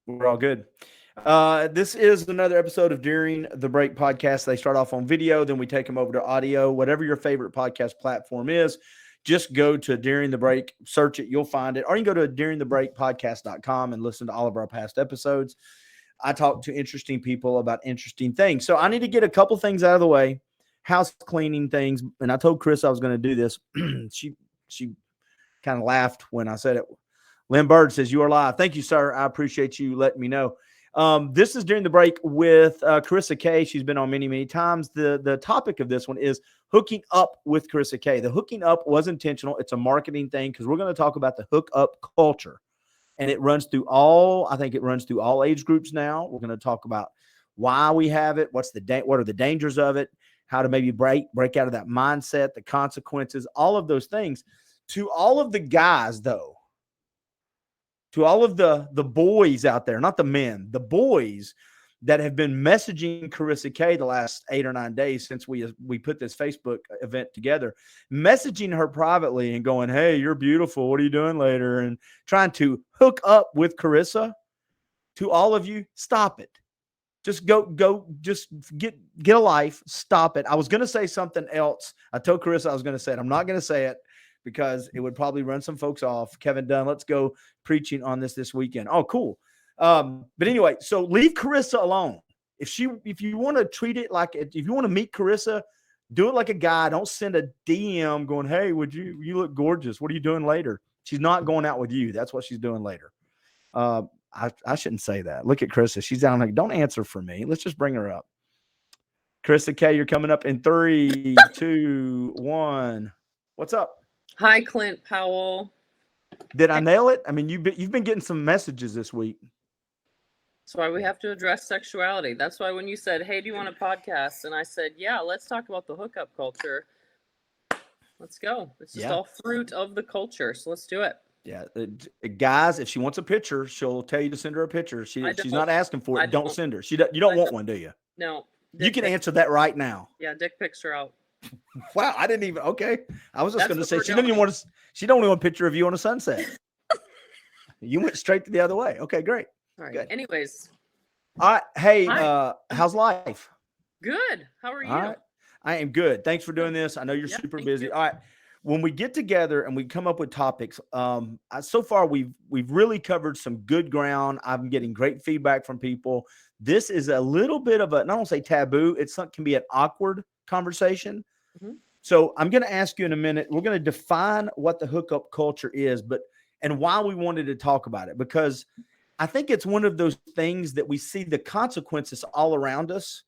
We're all good. This is another episode of During the Break podcast. They start off on video, then we take them over to audio. Whatever your favorite podcast platform is, just go to During the Break, search it, you'll find it. Or you can go to duringthebreakpodcast.com and listen to all of our past episodes. I talk to interesting people about interesting things. So I need to get a couple things out of the way, house cleaning things. And I told Chris I was going to do this. she kind of laughed when I said it. Lynn Bird says, you are live. Thank you, sir. I appreciate you letting me know. This is During the Break with Karisa Kaye. She's been on many, many times. The topic of this one is hooking up with Karisa Kaye. The hooking up was intentional. It's a marketing thing because we're going to talk about the hookup culture. And it runs through I think it runs through all age groups now. We're going to talk about why we have it, what are the dangers of it, how to maybe break out of that mindset, the consequences, all of those things. To all of the guys, though, to all of the boys out there, not the men, the boys that have been messaging Karisa Kaye the last 8 or 9 days since we put this Facebook event together, messaging her privately and going, hey, you're beautiful. What are you doing later? And trying to hook up with Karisa. To all of you, stop it. Just just get a life. Stop it. I was going to say something else. I told Karisa I was going to say it. I'm not going to say it because it would probably run some folks off. Kevin Dunn, let's go preaching on this weekend. Oh, cool. But anyway, so leave Karisa alone. If you want to treat it like, if you want to meet Karisa, do it like a guy. Don't send a DM going, hey, you look gorgeous. What are you doing later? She's not going out with you. That's what she's doing later. I shouldn't say that. Look at Karisa. She's down like, don't answer for me. Let's just bring her up. Karisa Kaye, you're coming up in 3, 2, 1. What's up? Hi, Clint Powell. Did I nail it? I mean, you've been getting some messages this week. That's why we have to address sexuality. That's why when you said, hey, do you want a podcast? And I said, yeah, let's talk about the hookup culture. Let's go. It's just all fruit of the culture. So let's do it. Yeah. Guys, if she wants a picture, she'll tell you to send her a picture. She's not asking for it. Don't send her. You don't want one, do you? No. You can answer that right now. Yeah, dick pics are out. Wow, I didn't even. Okay, I was just going to say she don't even want to. She don't want a picture of you on a sunset. You went straight to the other way. Okay, great. All right. Good. Anyways. All right. Hey, how's life? Good. How are you? All right. I am good. Thanks for doing this. I know you're super busy. All right. When we get together and we come up with topics, so far we've really covered some good ground. I'm getting great feedback from people. This is a little bit of I don't say taboo. Can be an awkward conversation. Mm-hmm. So I'm going to ask you in a minute. We're going to define what the hookup culture is, and why we wanted to talk about it, because I think it's one of those things that we see the consequences all around us.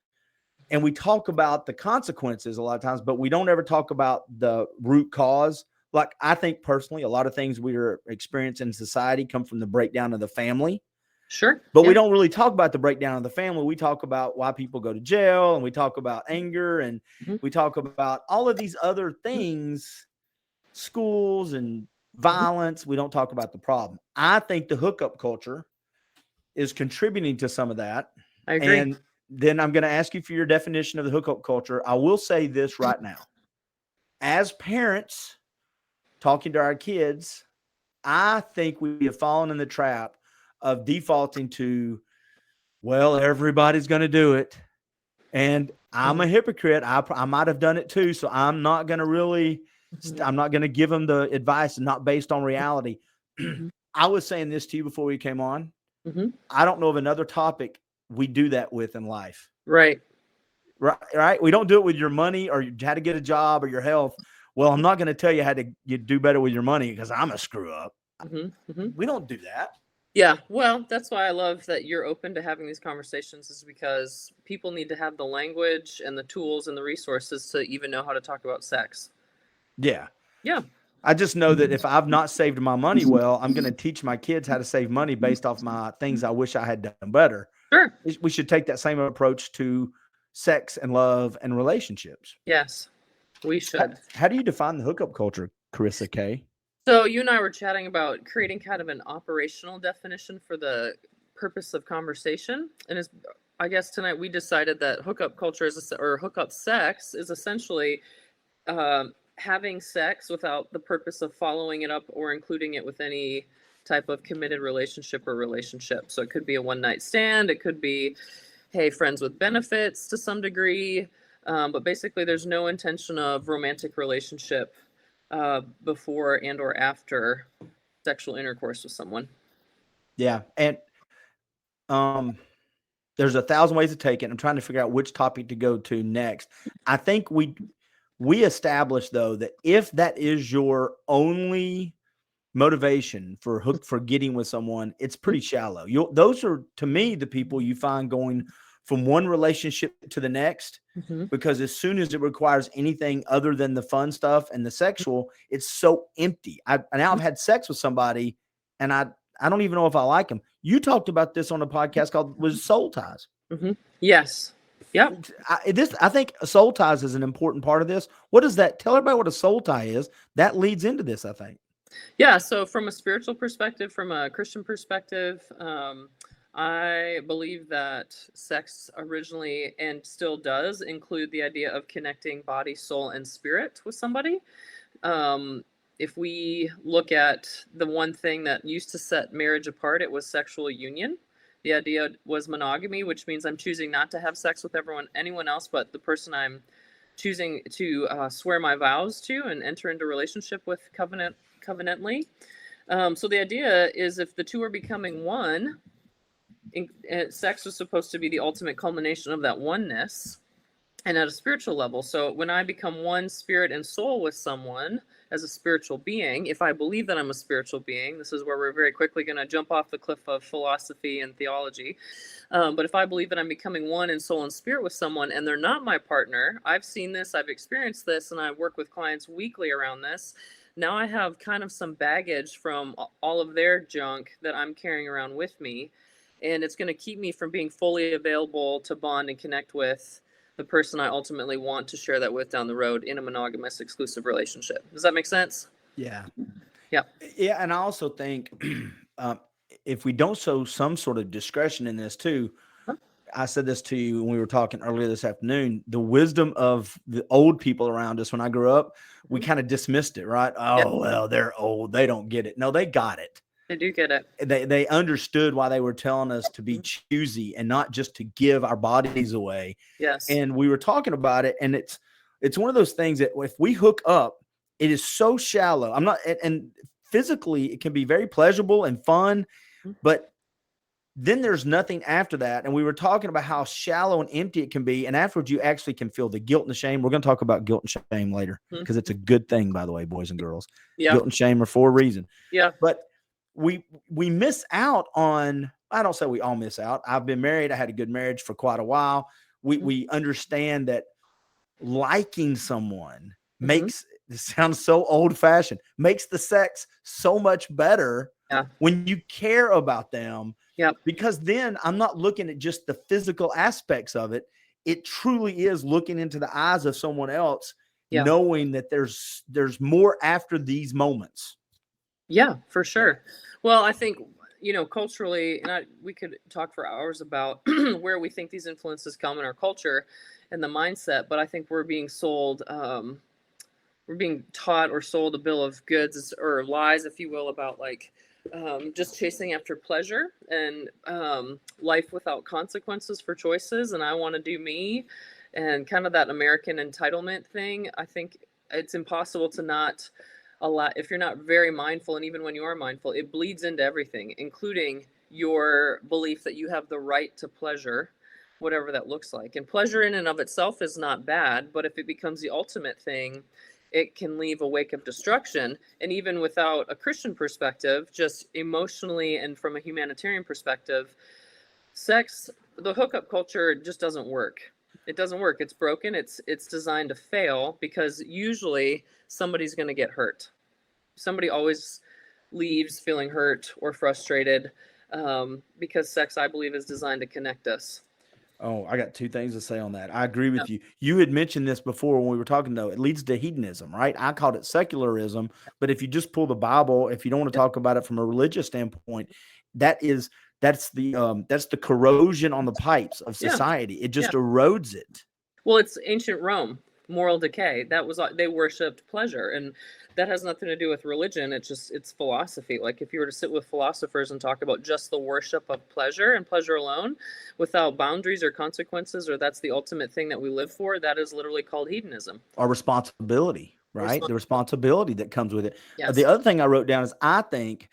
And we talk about the consequences a lot of times, but we don't ever talk about the root cause. Like, I think personally, a lot of things we are experiencing in society come from the breakdown of the family. Sure. But we don't really talk about the breakdown of the family. We talk about why people go to jail, and we talk about anger, and we talk about all of these other things, schools and violence. We don't talk about the problem. I think the hookup culture is contributing to some of that. I agree. And then I'm going to ask you for your definition of the hookup culture. I will say this right now. As parents talking to our kids, I think we have fallen in the trap of defaulting to, well, everybody's going to do it. And I'm a hypocrite. I might have done it too. So I'm not going to really, I'm not going to give them the advice and not based on reality. I was saying this to you before we came on. I don't know of another topic we do that with in life. Right. We don't do it with your money or how to get a job or your health. Well, I'm not going to tell you how to do better with your money because I'm a screw up. We don't do that. Yeah. Well, that's why I love that you're open to having these conversations, is because people need to have the language and the tools and the resources to even know how to talk about sex. Yeah. Yeah. I just know that if I've not saved my money well, I'm going to teach my kids how to save money based off my things I wish I had done better. Sure. We should take that same approach to sex and love and relationships. Yes, we should. How do you define the hookup culture, Karisa Kaye? So you and I were chatting about creating kind of an operational definition for the purpose of conversation. And I guess tonight we decided that hookup culture or hookup sex is essentially having sex without the purpose of following it up or including it with any type of committed relationship or relationship. So it could be a one-night stand. It could be, hey, friends with benefits to some degree. But basically, there's no intention of romantic relationship before and or after sexual intercourse with someone. Yeah. And there's 1,000 ways to take it. I'm trying to figure out which topic to go to next. I think we established, though, that if that is your only motivation for getting with someone, it's pretty shallow. Those are, to me, the people you find going from one relationship to the next, because as soon as it requires anything other than the fun stuff and the sexual, it's so empty. Now I've had sex with somebody and I don't even know if I like them. You talked about this on a podcast called Soul Ties. Yes. Yep. I think soul ties is an important part of this. What does that tell everybody what a soul tie is? That leads into this, I think. Yeah. So from a spiritual perspective, from a Christian perspective, I believe that sex originally and still does include the idea of connecting body, soul, and spirit with somebody. If we look at the one thing that used to set marriage apart, it was sexual union. The idea was monogamy, which means I'm choosing not to have sex with anyone else but the person I'm choosing to swear my vows to and enter into relationship with covenantally. So the idea is if the two are becoming one, sex is supposed to be the ultimate culmination of that oneness and at a spiritual level. So when I become one spirit and soul with someone as a spiritual being, if I believe that I'm a spiritual being, this is where we're very quickly going to jump off the cliff of philosophy and theology. But if I believe that I'm becoming one in soul and spirit with someone and they're not my partner, I've seen this, I've experienced this, and I work with clients weekly around this. Now I have kind of some baggage from all of their junk that I'm carrying around with me. And it's going to keep me from being fully available to bond and connect with the person I ultimately want to share that with down the road in a monogamous exclusive relationship. Does that make sense? Yeah. Yeah. Yeah. And I also think if we don't show some sort of discretion in this too, I said this to you when we were talking earlier this afternoon, the wisdom of the old people around us when I grew up, we kind of dismissed it, right? Oh, well, they're old. They don't get it. No, they got it. They do get it. They understood why they were telling us to be choosy and not just to give our bodies away. Yes. And we were talking about it, and it's one of those things that if we hook up, it is so shallow. And physically it can be very pleasurable and fun, but then there's nothing after that. And we were talking about how shallow and empty it can be. And afterwards, you actually can feel the guilt and the shame. We're going to talk about guilt and shame later because it's a good thing, by the way, boys and girls. Yeah. Guilt and shame are for a reason. Yeah. But we miss out on, I don't say we all miss out. I've been married. I had a good marriage for quite a while. We understand that liking someone makes, it sounds so old fashioned, makes the sex so much better when you care about them. Yeah. Because then I'm not looking at just the physical aspects of it. It truly is looking into the eyes of someone else, knowing that there's more after these moments. Yeah, for sure. Well, I think, culturally, and we could talk for hours about where we think these influences come in our culture and the mindset, but I think we're being sold, we're being taught or sold a bill of goods or lies, if you will, about just chasing after pleasure and life without consequences for choices. And I want to do me, and kind of that American entitlement thing. I think it's impossible to not allow, if you're not very mindful, and even when you are mindful, it bleeds into everything, including your belief that you have the right to pleasure, whatever that looks like. And pleasure in and of itself is not bad, but if it becomes the ultimate thing, it can leave a wake of destruction. And even without a Christian perspective, just emotionally and from a humanitarian perspective, sex, the hookup culture just doesn't work. It doesn't work. It's broken. It's designed to fail because usually somebody's going to get hurt. Somebody always leaves feeling hurt or frustrated because sex, I believe, is designed to connect us. Oh, I got two things to say on that. I agree with you. You had mentioned this before when we were talking, though. It leads to hedonism, right? I called it secularism. But if you just pull the Bible, if you don't want to talk about it from a religious standpoint, that's the corrosion on the pipes of society. It just erodes it. Well, it's ancient Rome. moral decay. That was, they worshipped pleasure, and that has nothing to do with religion. It's philosophy. Like if you were to sit with philosophers and talk about just the worship of pleasure and pleasure alone, without boundaries or consequences, or that's the ultimate thing that we live for, that is literally called hedonism. Our responsibility, right? The responsibility that comes with it. Yes. The other thing I wrote down is I think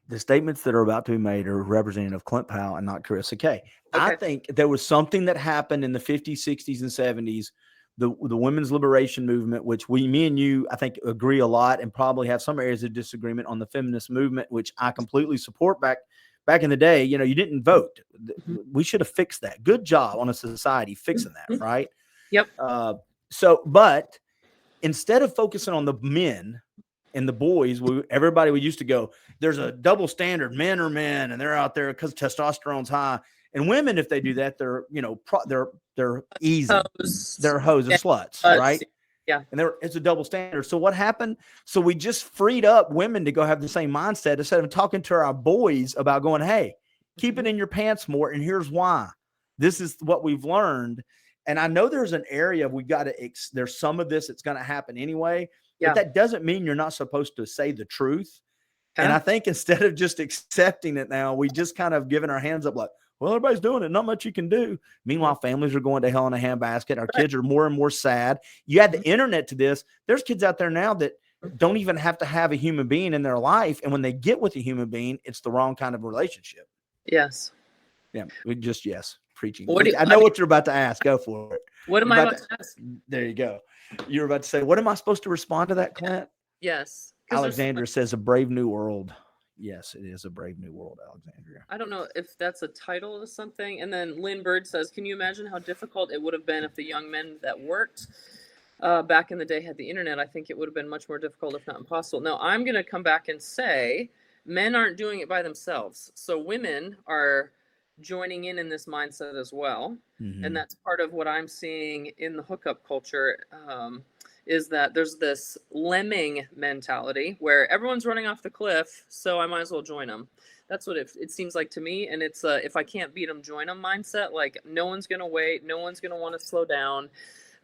the statements that are about to be made are representative of Clint Powell and not Karisa Kaye. Okay. I think there was something that happened in the 50s, 60s, and 70s, the women's liberation movement, which me and you, I think, agree a lot and probably have some areas of disagreement on the feminist movement, which I completely support. Back in the day, you didn't vote. Mm-hmm. We should have fixed that. Good job on a society fixing that, right? Yep. But instead of focusing on the men and the boys, everybody would used to go, there's a double standard. Men are men, and they're out there because testosterone's high. And women, if they do that, they're they're easy. They're hoes or sluts, right? Yeah. And it's a double standard. So what happened? So we just freed up women to go have the same mindset instead of talking to our boys about going, hey, keep it in your pants more. And here's why. This is what we've learned. And I know there's an area there's some of this that's going to happen anyway. Yeah. But that doesn't mean you're not supposed to say the truth. And I think instead of just accepting it now, we just kind of giving our hands up like, well, everybody's doing it. Not much you can do. Meanwhile, families are going to hell in a handbasket. Our kids are more and more sad. You add the internet to this. There's kids out there now that don't even have to have a human being in their life. And when they get with a human being, it's the wrong kind of relationship. Yes. Yeah. Yes. Preaching. I know what you're about to ask. Go for it. What am I about to ask? There you go. You're about to say, what am I supposed to respond to that, Clint? Yes. Alexandria says a brave new world. Yes, it is a brave new world, Alexandria. I don't know if that's a title of something. And then Lynn Bird says, can you imagine how difficult it would have been if the young men that worked back in the day had the internet? I think it would have been much more difficult, if not impossible. Now, I'm going to come back and say men aren't doing it by themselves. So women are joining in this mindset as well. Mm-hmm. And that's part of what I'm seeing in the hookup culture. Is that there's this lemming mentality where everyone's running off the cliff, so I might as well join them. That's what it seems like to me. And it's if I can't beat them, join them mindset. Like no one's going to wait. No one's going to want to slow down.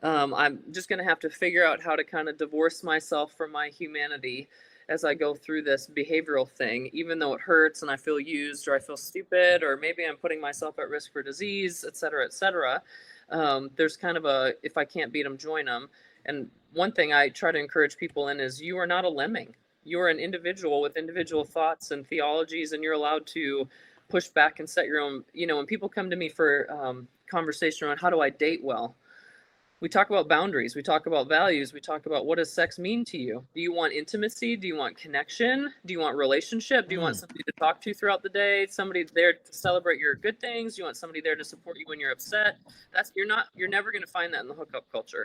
I'm just going to have to figure out how to kind of divorce myself from my humanity as I go through this behavioral thing, even though it hurts and I feel used or I feel stupid, or maybe I'm putting myself at risk for disease, et cetera, et cetera. There's kind of if I can't beat them, join them. And one thing I try to encourage people in is you are not a lemming. You're an individual with individual thoughts and theologies, and you're allowed to push back and set your own, when people come to me for conversation around how do I date well, we talk about boundaries, we talk about values, we talk about what does sex mean to you? Do you want intimacy? Do you want connection? Do you want relationship? Do you want somebody to talk to throughout the day? Somebody there to celebrate your good things? Do you want somebody there to support you when you're upset? You're never going to find that in the hookup culture.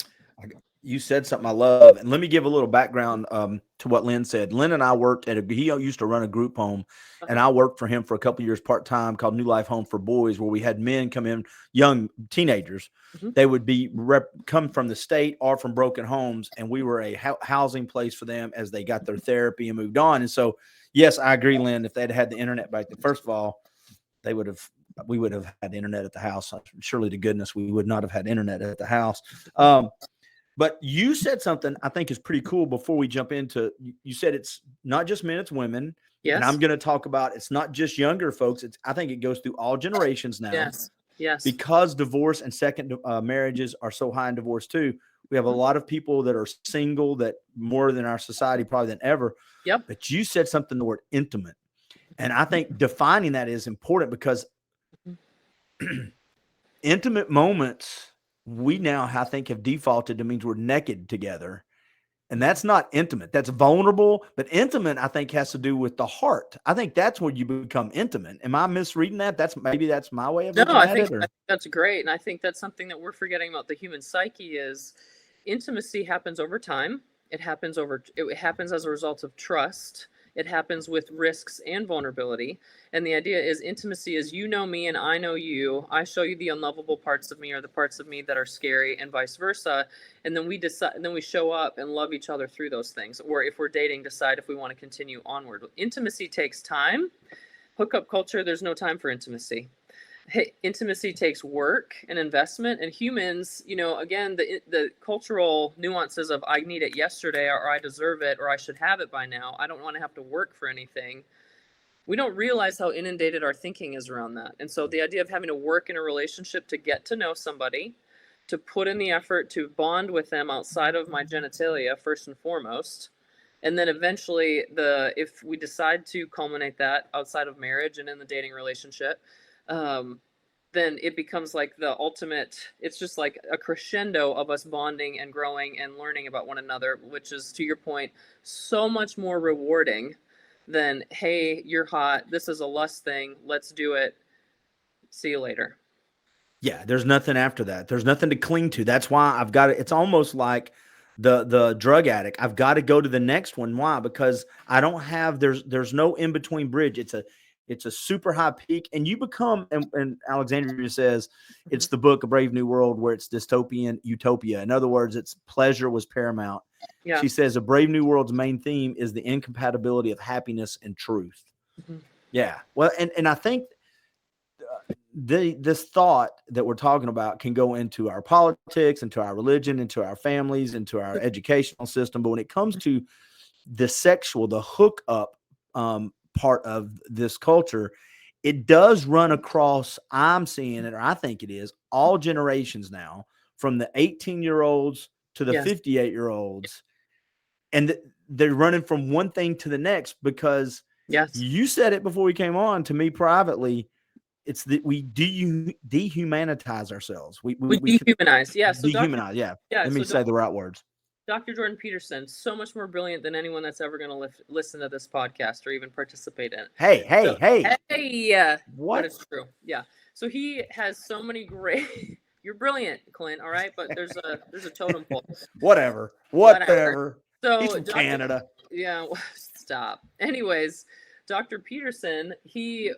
You said something I love, and let me give a little background to what Lynn said. Lynn and I worked he used to run a group home, and I worked for him for a couple of years part-time called New Life Home for Boys, where we had men come in, young teenagers. Mm-hmm. They would come from the state or from broken homes, and we were a housing place for them as they got their therapy and moved on. And so, yes, I agree, Lynn, if they'd had the internet back then, first of all, we would have had internet at the house. Surely to goodness, we would not have had internet at the house. But you said something I think is pretty cool before we jump into, you said it's not just men, it's women. Yes. And I'm going to talk about, it's not just younger folks. I think it goes through all generations now. Yes. Yes. Because divorce and second marriages are so high in divorce too. We have a lot of people that are single, that more than our society probably than ever. Yep. But you said something, the word intimate. And I think defining that is important because intimate moments, we now, I think, have defaulted to means we're naked together. And that's not intimate. That's vulnerable. But intimate, I think, has to do with the heart. I think that's where you become intimate. Am I misreading that? That's my way of looking at it. I think that's great. And I think that's something that we're forgetting about the human psyche is intimacy happens over time. It happens as a result of trust. It happens with risks and vulnerability. And the idea is intimacy is you know me and I know you. I show you the unlovable parts of me or the parts of me that are scary and vice versa. And then we decide, and then we show up and love each other through those things. Or if we're dating, decide if we want to continue onward. Intimacy takes time. Hookup culture, there's no time for intimacy. intimacy takes work and investment, and humans, again, the cultural nuances of I need it yesterday, or I deserve it, or I should have it by now. I don't want to have to work for anything. We don't realize how inundated our thinking is around that. And so the idea of having to work in a relationship to get to know somebody, to put in the effort to bond with them outside of my genitalia, first and foremost, and then eventually if we decide to culminate that outside of marriage and in the dating relationship, then it becomes like the ultimate, it's just like a crescendo of us bonding and growing and learning about one another, which is, to your point, so much more rewarding than, hey, you're hot, this is a lust thing, let's do it, see you later. Yeah, there's nothing after that. There's nothing to cling to. That's why I've got it. It's almost like the drug addict. I've got to go to the next one. Why? Because I don't have, there's no in between bridge. It's a super high peak, and you become, and Alexandria says it's the book A Brave New World, where it's dystopian utopia. In other words, it's pleasure was paramount. Yeah. She says A Brave New World's main theme is the incompatibility of happiness and truth. Mm-hmm. Yeah. Well, and I think this thought that we're talking about can go into our politics, into our religion, into our families, into our educational system. But when it comes to the sexual, the hookup part of this culture, it does run across, I'm seeing it, or I think it is, all generations now, from the 18-year-olds to the 58-year-olds. And they're running from one thing to the next because you said it before we came on to me privately. It's that we dehumanize ourselves. We dehumanize. Yeah. So dehumanize. Yeah. Let me say the right words. Dr. Jordan Peterson, so much more brilliant than anyone that's ever going to listen to this podcast or even participate in it. Hey. What? But it's true. Yeah. So he has so many great. You're brilliant, Clint. All right, but there's a totem pole. Whatever. So he's from Canada. Yeah. Stop. Anyways, Dr. Peterson, he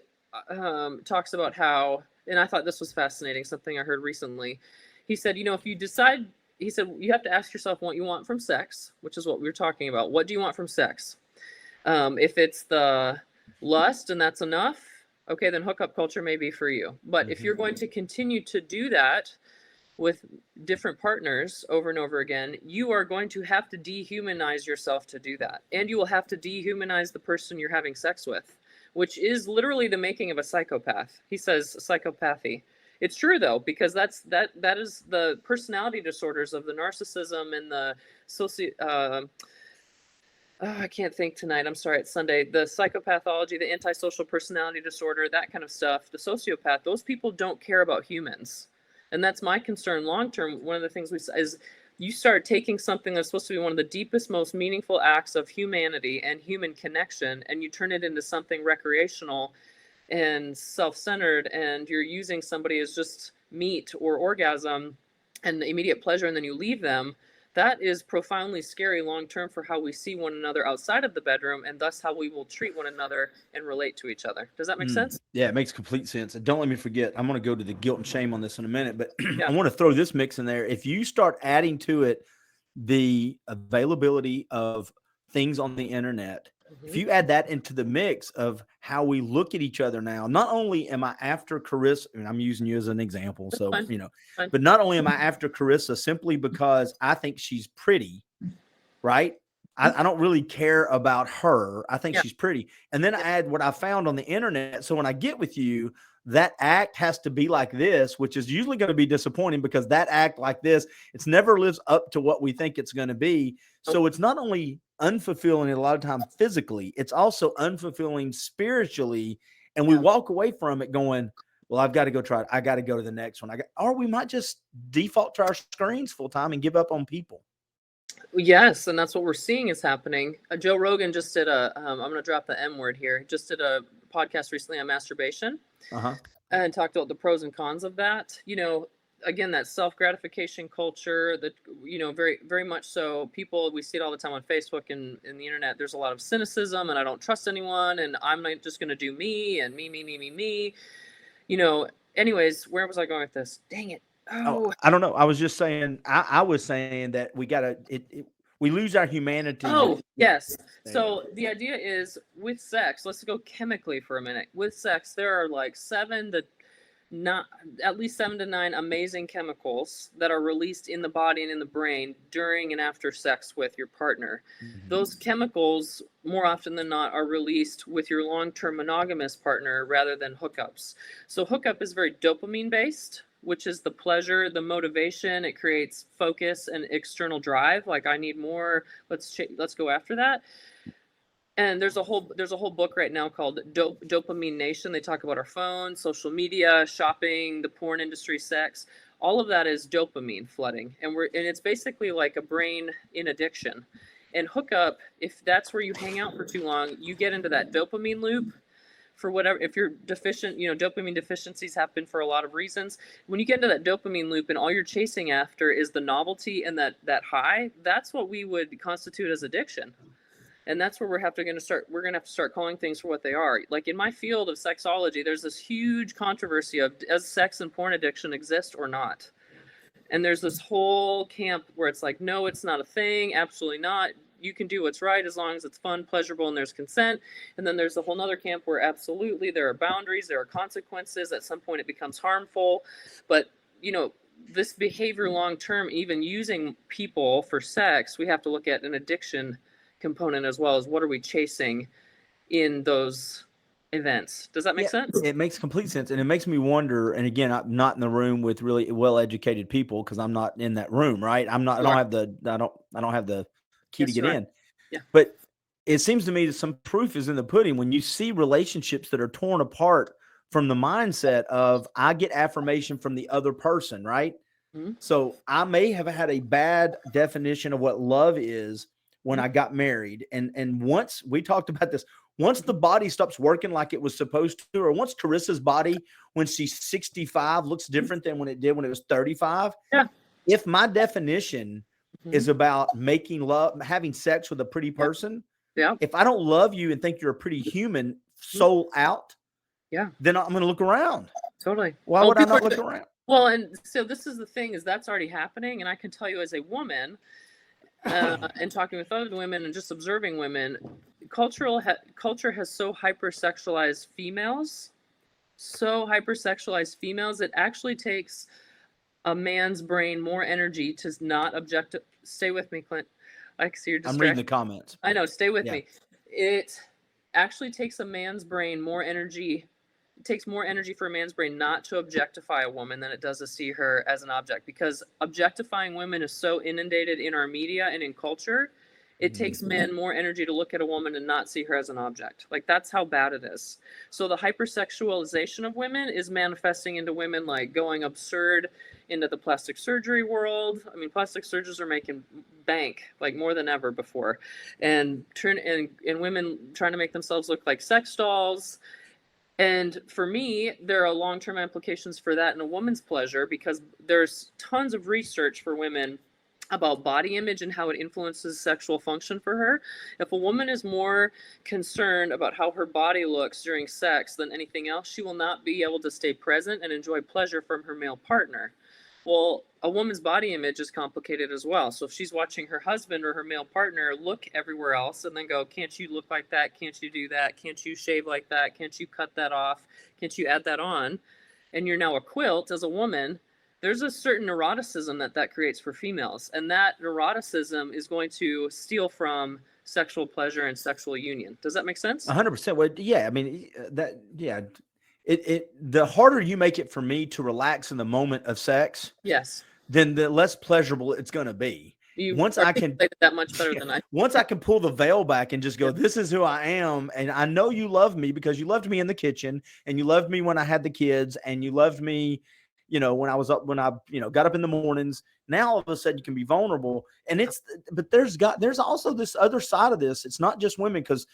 talks about how, and I thought this was fascinating, something I heard recently. He said, if you decide, he said, you have to ask yourself what you want from sex, which is what we were talking about. What do you want from sex? If it's the lust and that's enough, okay, then hookup culture may be for you. But if you're going to continue to do that with different partners over and over again, you are going to have to dehumanize yourself to do that. And you will have to dehumanize the person you're having sex with, which is literally the making of a psychopath. He says psychopathy. It's true though, because that is the personality disorders of the narcissism and the I can't think tonight. I'm sorry, it's Sunday. The psychopathology, the antisocial personality disorder, that kind of stuff. The sociopath, those people don't care about humans. And that's my concern long term. One of the things we say is you start taking something that's supposed to be one of the deepest, most meaningful acts of humanity and human connection, and you turn it into something recreational and self-centered, and you're using somebody as just meat or orgasm and immediate pleasure, and then you leave them. That is profoundly scary long-term for how we see one another outside of the bedroom, and thus how we will treat one another and relate to each other. Does that make sense? Yeah, it makes complete sense. And don't let me forget, I'm going to go to the guilt and shame on this in a minute, but I want to throw this mix in there. If you start adding to it the availability of things on the internet, if you add that into the mix of how we look at each other now, not only am I after Karisa, and I'm using you as an example, so, but not only am I after Karisa simply because I think she's pretty, right? I don't really care about her. I think she's pretty. And then I add what I found on the internet. So when I get with you, that act has to be like this, which is usually going to be disappointing because that act like this, it's never lives up to what we think it's going to be. So it's not only unfulfilling a lot of times physically, it's also unfulfilling spiritually. And we walk away from it going, well, I've got to go try it. I got to go to the next one. Or we might just default to our screens full time and give up on people. Yes, and that's what we're seeing is happening. Joe Rogan just did I'm going to drop the M word here. Just did a podcast recently on masturbation and talked about the pros and cons of that. Again, that self-gratification culture that, very, very much so people, we see it all the time on Facebook and the internet. There's a lot of cynicism and I don't trust anyone and I'm not just going to do me and me. Anyways, where was I going with this? Dang it. Oh, I don't know. I was just saying, I was saying that we got to, we lose our humanity. Oh, yes. So the idea is with sex, let's go chemically for a minute. With sex, there are like 7 to not at least 7 to 9 amazing chemicals that are released in the body and in the brain during and after sex with your partner. Those chemicals, more often than not, are released with your long-term monogamous partner rather than hookups. So hookup is very dopamine based, which is the pleasure, the motivation. It creates focus and external drive. Like, I need more. Let's go after that. And there's a whole book right now called Dopamine Nation. They talk about our phones, social media, shopping, the porn industry, sex. All of that is dopamine flooding, and it's basically like a brain in addiction. And hookup, if that's where you hang out for too long, you get into that dopamine loop. For whatever, if you're deficient, dopamine deficiencies happen for a lot of reasons. When you get into that dopamine loop and all you're chasing after is the novelty and that high, that's what we would constitute as addiction. And that's where we're going to have to start calling things for what they are. Like in my field of sexology, there's this huge controversy of, does sex and porn addiction exist or not? And there's this whole camp where it's like, no, it's not a thing. Absolutely not. You can do what's right as long as it's fun, pleasurable, and there's consent. And then there's a whole other camp where absolutely there are boundaries, there are consequences. At some point it becomes harmful. But, this behavior long-term, even using people for sex, we have to look at an addiction component as well as what are we chasing in those events. Does that make sense? It makes complete sense. And it makes me wonder, and again, I'm not in the room with really well-educated people because I'm not in that room, right? I don't have the key to get in. Yeah. But it seems to me that some proof is in the pudding when you see relationships that are torn apart from the mindset of, I get affirmation from the other person, right? Mm-hmm. So I may have had a bad definition of what love is when I got married. And once we talked about this, once the body stops working like it was supposed to, or once Karisa's body, when she's 65, looks different than when it did when it was 35. Yeah. If my definition is about making love, having sex with a pretty person, if I don't love you and think you're a pretty human, soul out, then I'm going to look around. Totally. Why would I not look around? Well, and so this is the thing, is that's already happening. And I can tell you as a woman, and talking with other women and just observing women, culture has so hypersexualized females, it actually takes a man's brain more energy to not stay with me, Clint. I see you're distracted. I'm reading the comments. I know, stay with me. It actually takes a man's brain more energy. It takes more energy for a man's brain not to objectify a woman than it does to see her as an object, because objectifying women is so inundated in our media and in culture. It takes men more energy to look at a woman and not see her as an object. Like, that's how bad it is. So the hypersexualization of women is manifesting into women like going absurd into the plastic surgery world. I mean, plastic surgeons are making bank like more than ever before, and women trying to make themselves look like sex dolls. And for me, there are long-term implications for that in a woman's pleasure, because there's tons of research for women about body image and how it influences sexual function for her. If a woman is more concerned about how her body looks during sex than anything else, she will not be able to stay present and enjoy pleasure from her male partner. Well, a woman's body image is complicated as well. So if she's watching her husband or her male partner look everywhere else and then go, can't you look like that? Can't you do that? Can't you shave like that? Can't you cut that off? Can't you add that on? And you're now a quilt as a woman. There's a certain neuroticism that creates for females. And that neuroticism is going to steal from sexual pleasure and sexual union. Does that make sense? 100%. Well, yeah. I mean, the harder you make it for me to relax in the moment of sex, then the less pleasurable it's going to be. Once I can that much better than I. Once I can pull the veil back and just go, this is who I am, and I know you love me because you loved me in the kitchen, and you loved me when I had the kids, and you loved me, when I got up in the mornings. Now all of a sudden you can be vulnerable, and but there's also this other side of this. It's not just women, because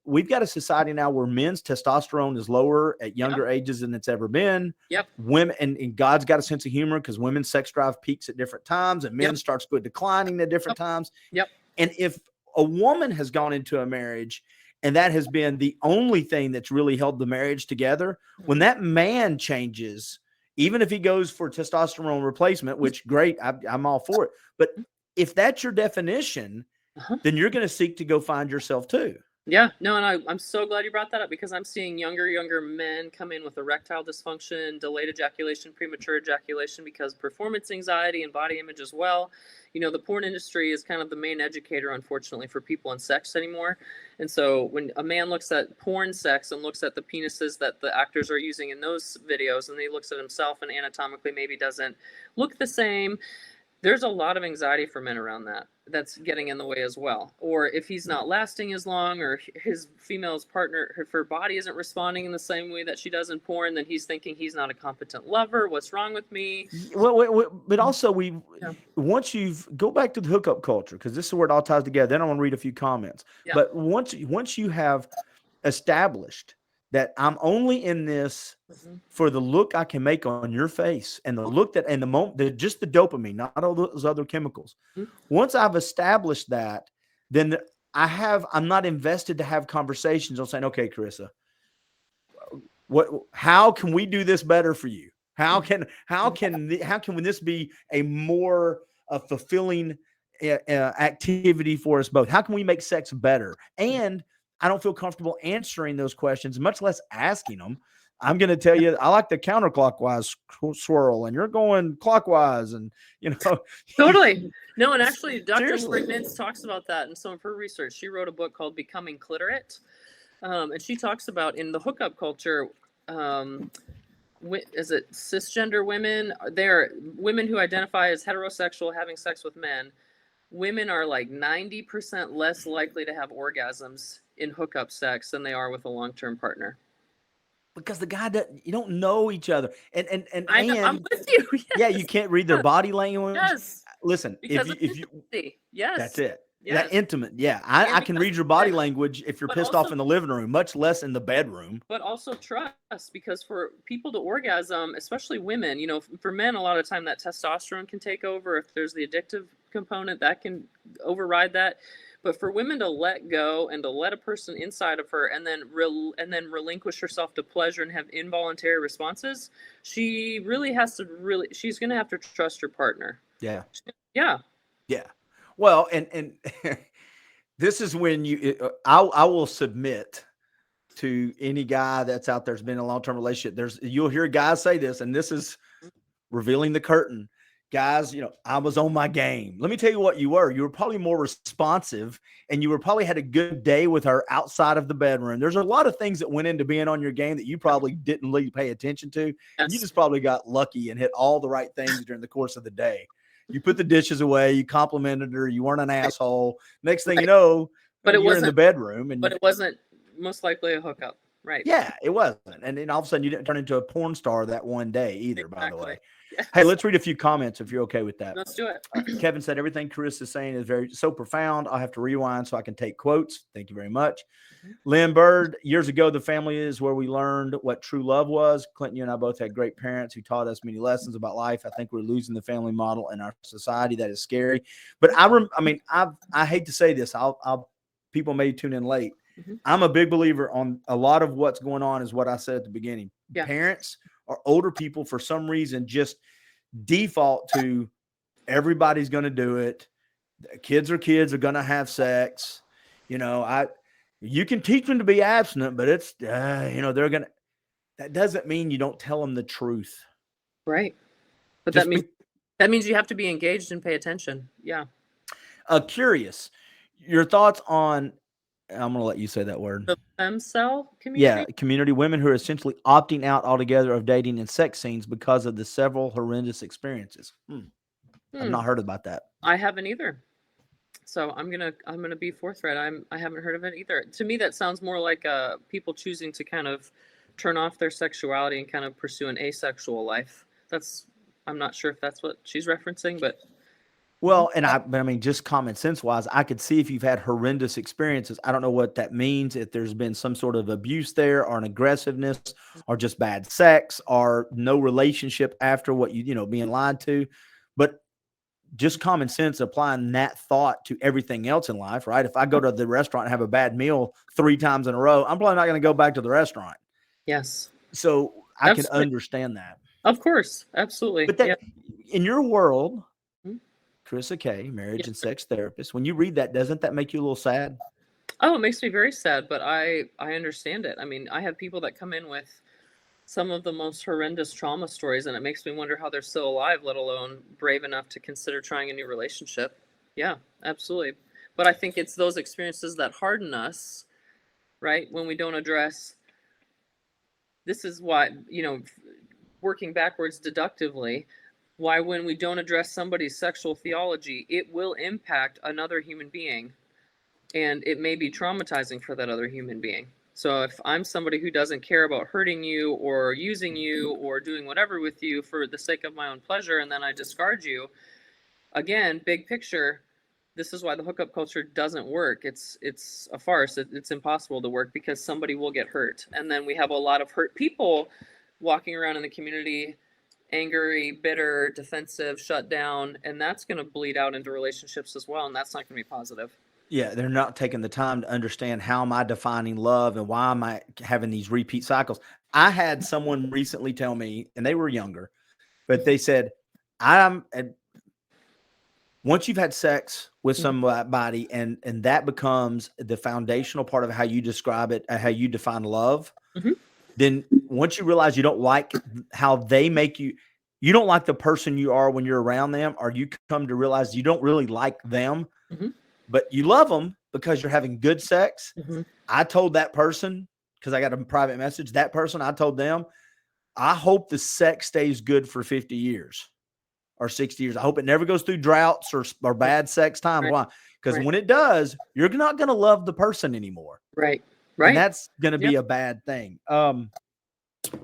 we've got a society now where men's testosterone is lower at younger ages than it's ever been. Women, and God's got a sense of humor, because women's sex drive peaks at different times and men starts declining at different times. And if a woman has gone into a marriage and that has been the only thing that's really held the marriage together, when that man changes, even if he goes for testosterone replacement, which great, I'm all for it. But if that's your definition, then you're going to seek to go find yourself too. Yeah, no, and I'm so glad you brought that up, because I'm seeing younger men come in with erectile dysfunction, delayed ejaculation, premature ejaculation, because performance anxiety and body image as well. You know, the porn industry is kind of the main educator, unfortunately, for people in sex anymore. And so when a man looks at porn sex and looks at the penises that the actors are using in those videos, and he looks at himself and anatomically maybe doesn't look the same, there's a lot of anxiety for men around that. That's getting in the way as well. Or if he's not lasting as long, or his female's partner, her body isn't responding in the same way that she does in porn, then he's thinking he's not a competent lover. What's wrong with me? Well, but also Yeah. once you've go back to the hookup culture, because this is where it all ties together. Then I want to read a few comments. Yeah. But once you have established that I'm only in this for the look I can make on your face, and the look that, and the moment, just the dopamine, not all those other chemicals. Once I've established that, then I'm not invested to have conversations on saying, okay, Karisa, how can we do this better for you? How can this be a more fulfilling activity for us both? How can we make sex better? And I don't feel comfortable answering those questions, much less asking them. I'm going to tell you, I like the counterclockwise swirl, and you're going clockwise, and Totally. No, and actually, Dr. Spring Mintz talks about that in some of her research. She wrote a book called Becoming Clitorate, and she talks about, in the hookup culture, is it cisgender women? They're women who identify as heterosexual, having sex with men. Women are like 90% less likely to have orgasms in hookup sex than they are with a long-term partner. Because the guy you don't know each other, and I'm with you. Yes. Yeah, you can't read their body language. Yes. Listen, because if you yes, that's it. Yes. That intimate. Yeah, I can read your body language if you're pissed off in the living room, much less in the bedroom. But also trust, because for people to orgasm, especially women, for men, a lot of time that testosterone can take over. If there's the addictive component, that can override that. But for women to let go and to let a person inside of her, and then relinquish herself to pleasure and have involuntary responses, she really has to she's going to have to trust her partner. Yeah. Yeah. Yeah. Well, and this is when I will submit to any guy that's out there's been in a long-term relationship. You'll hear guys say this, and this is revealing the curtain. Guys, I was on my game. Let me tell you what you were. You were probably more responsive, and you probably had a good day with her outside of the bedroom. There's a lot of things that went into being on your game that you probably didn't really pay attention to. Yes. And you just probably got lucky and hit all the right things during the course of the day. You put the dishes away. You complimented her. You weren't an asshole. Next thing you know, you're in the bedroom. But it wasn't most likely a hookup. Right. Yeah, it wasn't. And then all of a sudden you didn't turn into a porn star that one day either, by the way. Yes. Hey, let's read a few comments if you're okay with that. Let's do it. Kevin said, everything Karisa is saying is so profound. I'll have to rewind so I can take quotes. Thank you very much. Lynn Bird, years ago, the family is where we learned what true love was. Clinton, you and I both had great parents who taught us many lessons about life. I think we're losing the family model in our society. That is scary. But I hate to say this. People may tune in late. I'm a big believer on a lot of what's going on is what I said at the beginning. Yeah. Parents or older people, for some reason, just default to everybody's going to do it. Kids are going to have sex. You can teach them to be abstinent, but it's, they're going to, that doesn't mean you don't tell them the truth. Right. But that means you have to be engaged and pay attention. Yeah. Curious, your thoughts on, I'm going to let you say that word. The fem cell community? Yeah, community. Women who are essentially opting out altogether of dating and sex scenes because of the several horrendous experiences. I've not heard about that. I haven't either. So I'm gonna be forthright. I haven't heard of it either. To me, that sounds more like people choosing to kind of turn off their sexuality and kind of pursue an asexual life. I'm not sure if that's what she's referencing, but. Well, and I mean, just common sense wise, I could see if you've had horrendous experiences. I don't know what that means, if there's been some sort of abuse there or an aggressiveness or just bad sex or no relationship after what being lied to. But just common sense, applying that thought to everything else in life, right? If I go to the restaurant and have a bad meal 3 times in a row, I'm probably not going to go back to the restaurant. Yes. So I can understand that. Of course. Absolutely. But in your world, Karisa Kaye, marriage and sex therapist, when you read that, doesn't that make you a little sad? Oh, it makes me very sad, but I understand it. I mean, I have people that come in with some of the most horrendous trauma stories, and it makes me wonder how they're still alive, let alone brave enough to consider trying a new relationship. Yeah, absolutely. But I think it's those experiences that harden us, right? When we don't address, this is why, working backwards deductively, why when we don't address somebody's sexual theology, it will impact another human being, and it may be traumatizing for that other human being. So if I'm somebody who doesn't care about hurting you or using you or doing whatever with you for the sake of my own pleasure, and then I discard you, again, big picture, this is why the hookup culture doesn't work. It's a farce. It's impossible to work because somebody will get hurt, and then we have a lot of hurt people walking around in the community, angry, bitter, defensive, shut down, and that's going to bleed out into relationships as well, and that's not going to be positive. Yeah, they're not taking the time to understand how am I defining love and why am I having these repeat cycles. I had someone recently tell me, and they were younger, but they said, once you've had sex with somebody and that becomes the foundational part of how you describe it, how you define love, then once you realize you don't like how they make you, you don't like the person you are when you're around them, or you come to realize you don't really like them, but you love them because you're having good sex. I told that person, because I got a private message, that person, I told them, I hope the sex stays good for 50 years or 60 years. I hope it never goes through droughts or bad sex time. Why? Because when it does, you're not going to love the person anymore. Right. And that's going to be a bad thing.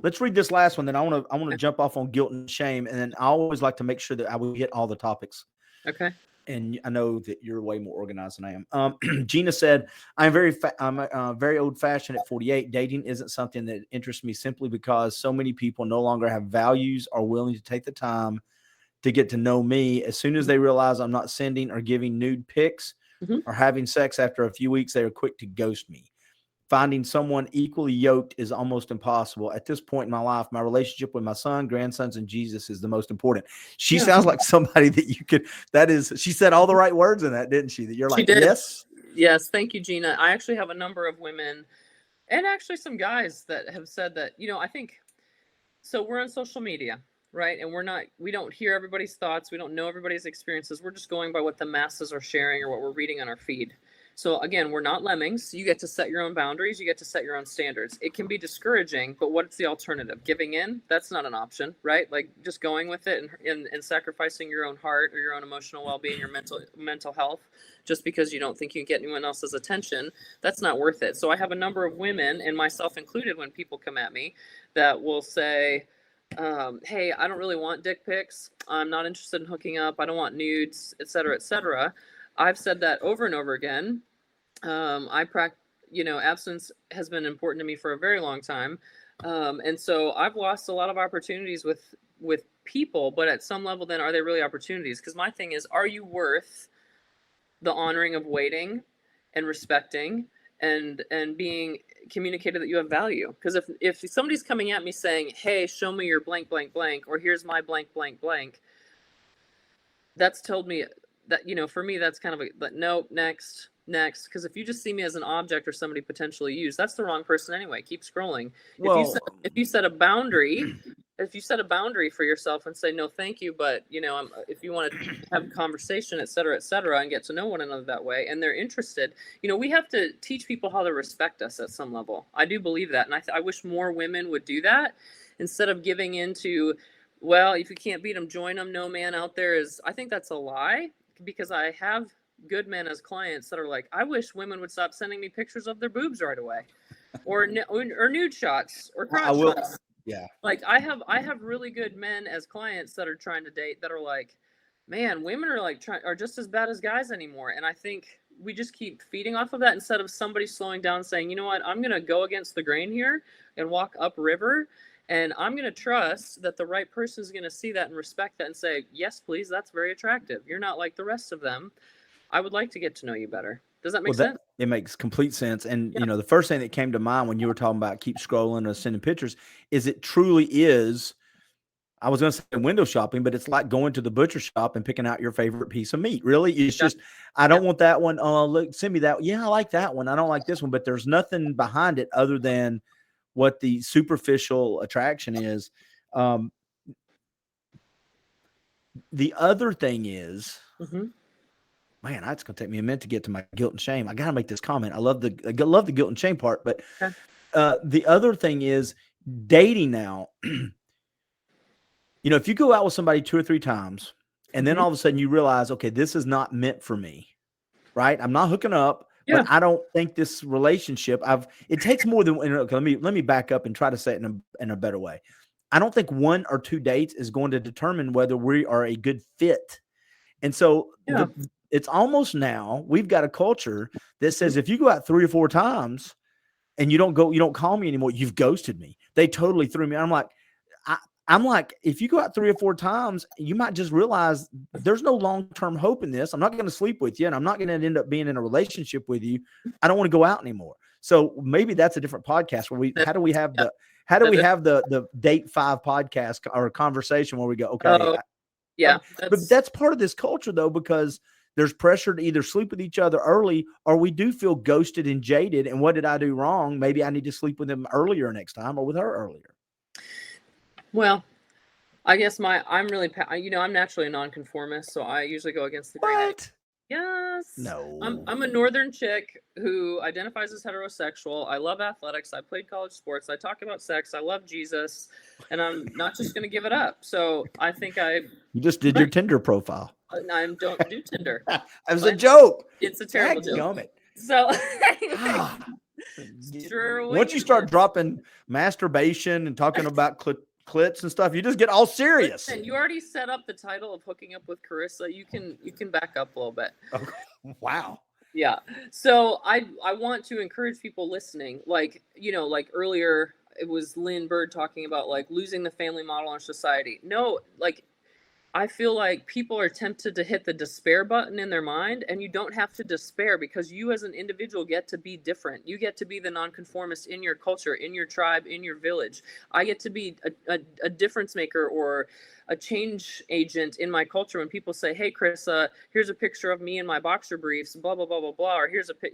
Let's read this last one. Then I want to jump off on guilt and shame. And then I always like to make sure that I will hit all the topics. Okay. And I know that you're way more organized than I am. Gina said, I'm very old fashioned at 48. Dating isn't something that interests me simply because so many people no longer have values or willing to take the time to get to know me. As soon as they realize I'm not sending or giving nude pics or having sex after a few weeks, they are quick to ghost me. Finding someone equally yoked is almost impossible. At this point in my life, my relationship with my son, grandsons, and Jesus is the most important. She sounds like somebody that you could, she said all the right words in that, didn't she? That you're like, yes? Yes. Thank you, Gina. I actually have a number of women and actually some guys that have said that, I think, so we're on social media, right? And we don't hear everybody's thoughts. We don't know everybody's experiences. We're just going by what the masses are sharing or what we're reading on our feed. So again, we're not lemmings. You get to set your own boundaries. You get to set your own standards. It can be discouraging, but what's the alternative? Giving in? That's not an option, right? Like just going with it and sacrificing your own heart or your own emotional well-being, your mental health, just because you don't think you can get anyone else's attention. That's not worth it. So I have a number of women, and myself included, when people come at me, that will say, hey, I don't really want dick pics. I'm not interested in hooking up. I don't want nudes, et cetera, et cetera. I've said that over and over again. Abstinence has been important to me for a very long time. And so I've lost a lot of opportunities with people, but at some level, then are they really opportunities? Because my thing is, are you worth the honoring of waiting and respecting and being communicated that you have value? Because if somebody's coming at me saying, hey, show me your blank, blank, blank, or here's my blank, blank, blank, that's told me that, for me, that's kind of but nope, next. Because if you just see me as an object or somebody potentially used, that's the wrong person anyway. Keep scrolling. Well, if you set a boundary, for yourself and say, no, thank you, but if you want to have a conversation, et cetera, and get to know one another that way, and they're interested, we have to teach people how to respect us at some level. I do believe that. And I wish more women would do that instead of giving into, well, if you can't beat them, join them. No man out there is, I think that's a lie, because I have good men as clients that are like, I wish women would stop sending me pictures of their boobs right away, or nude shots or crotch shots. Yeah. Like I have really good men as clients that are trying to date that are like, man, women are just as bad as guys anymore. And I think we just keep feeding off of that instead of somebody slowing down and saying, you know what, I'm going to go against the grain here and walk upriver. And I'm going to trust that the right person is going to see that and respect that and say, yes, please, that's very attractive. You're not like the rest of them. I would like to get to know you better. Does that make sense? It makes complete sense. And, the first thing that came to mind when you were talking about keep scrolling or sending pictures is it truly is I was going to say window shopping, but it's like going to the butcher shop and picking out your favorite piece of meat. Really, it's just I don't want that one. Oh, look, send me that. Yeah, I like that one. I don't like this one, but there's nothing behind it other than what the superficial attraction is. The other thing is, man, it's going to take me a minute to get to my guilt and shame. I got to make this comment. I love the guilt and shame part, but the other thing is dating now. You know, if you go out with somebody 2 or 3 times and then all of a sudden you realize, okay, this is not meant for me, right? I'm not hooking up, but I don't think this relationship it takes more than, okay, let me back up and try to say it in a better way. I don't think 1 or 2 dates is going to determine whether we are a good fit. And so it's almost now we've got a culture that says if you go out 3 or 4 times and you don't call me anymore, you've ghosted me. They totally threw me. I'm like, if you go out 3 or 4 times, you might just realize there's no long-term hope in this. I'm not going to sleep with you, and I'm not going to end up being in a relationship with you. I don't want to go out anymore. So maybe that's a different podcast where how do we have the date 5 podcast or conversation where we go, okay. But that's part of this culture though, because there's pressure to either sleep with each other early or we do feel ghosted and jaded. And what did I do wrong? Maybe I need to sleep with him earlier next time or with her earlier. Well, I guess I'm naturally a nonconformist, so I usually go against the grain. What? Yes. No. I'm a northern chick who identifies as heterosexual. I love athletics. I played college sports. I talk about sex. I love Jesus, and I'm not just going to give it up. So I think you just did your Tinder profile. I don't do Tinder. It was a joke. It's a terrible joke. So once you start dropping masturbation and talking about clits and stuff, you just get all serious. Listen, you already set up the title of Hooking Up with Karisa. You can back up a little bit. Okay. Wow. Yeah. So I want to encourage people listening, like earlier it was Lynn Bird talking about like losing the family model in society. No, like I feel like people are tempted to hit the despair button in their mind, and you don't have to despair because you as an individual get to be different. You get to be the nonconformist in your culture, in your tribe, in your village. I get to be a difference maker or a change agent in my culture. When people say, hey, Chris, here's a picture of me in my boxer briefs, blah, blah, blah, blah, blah, or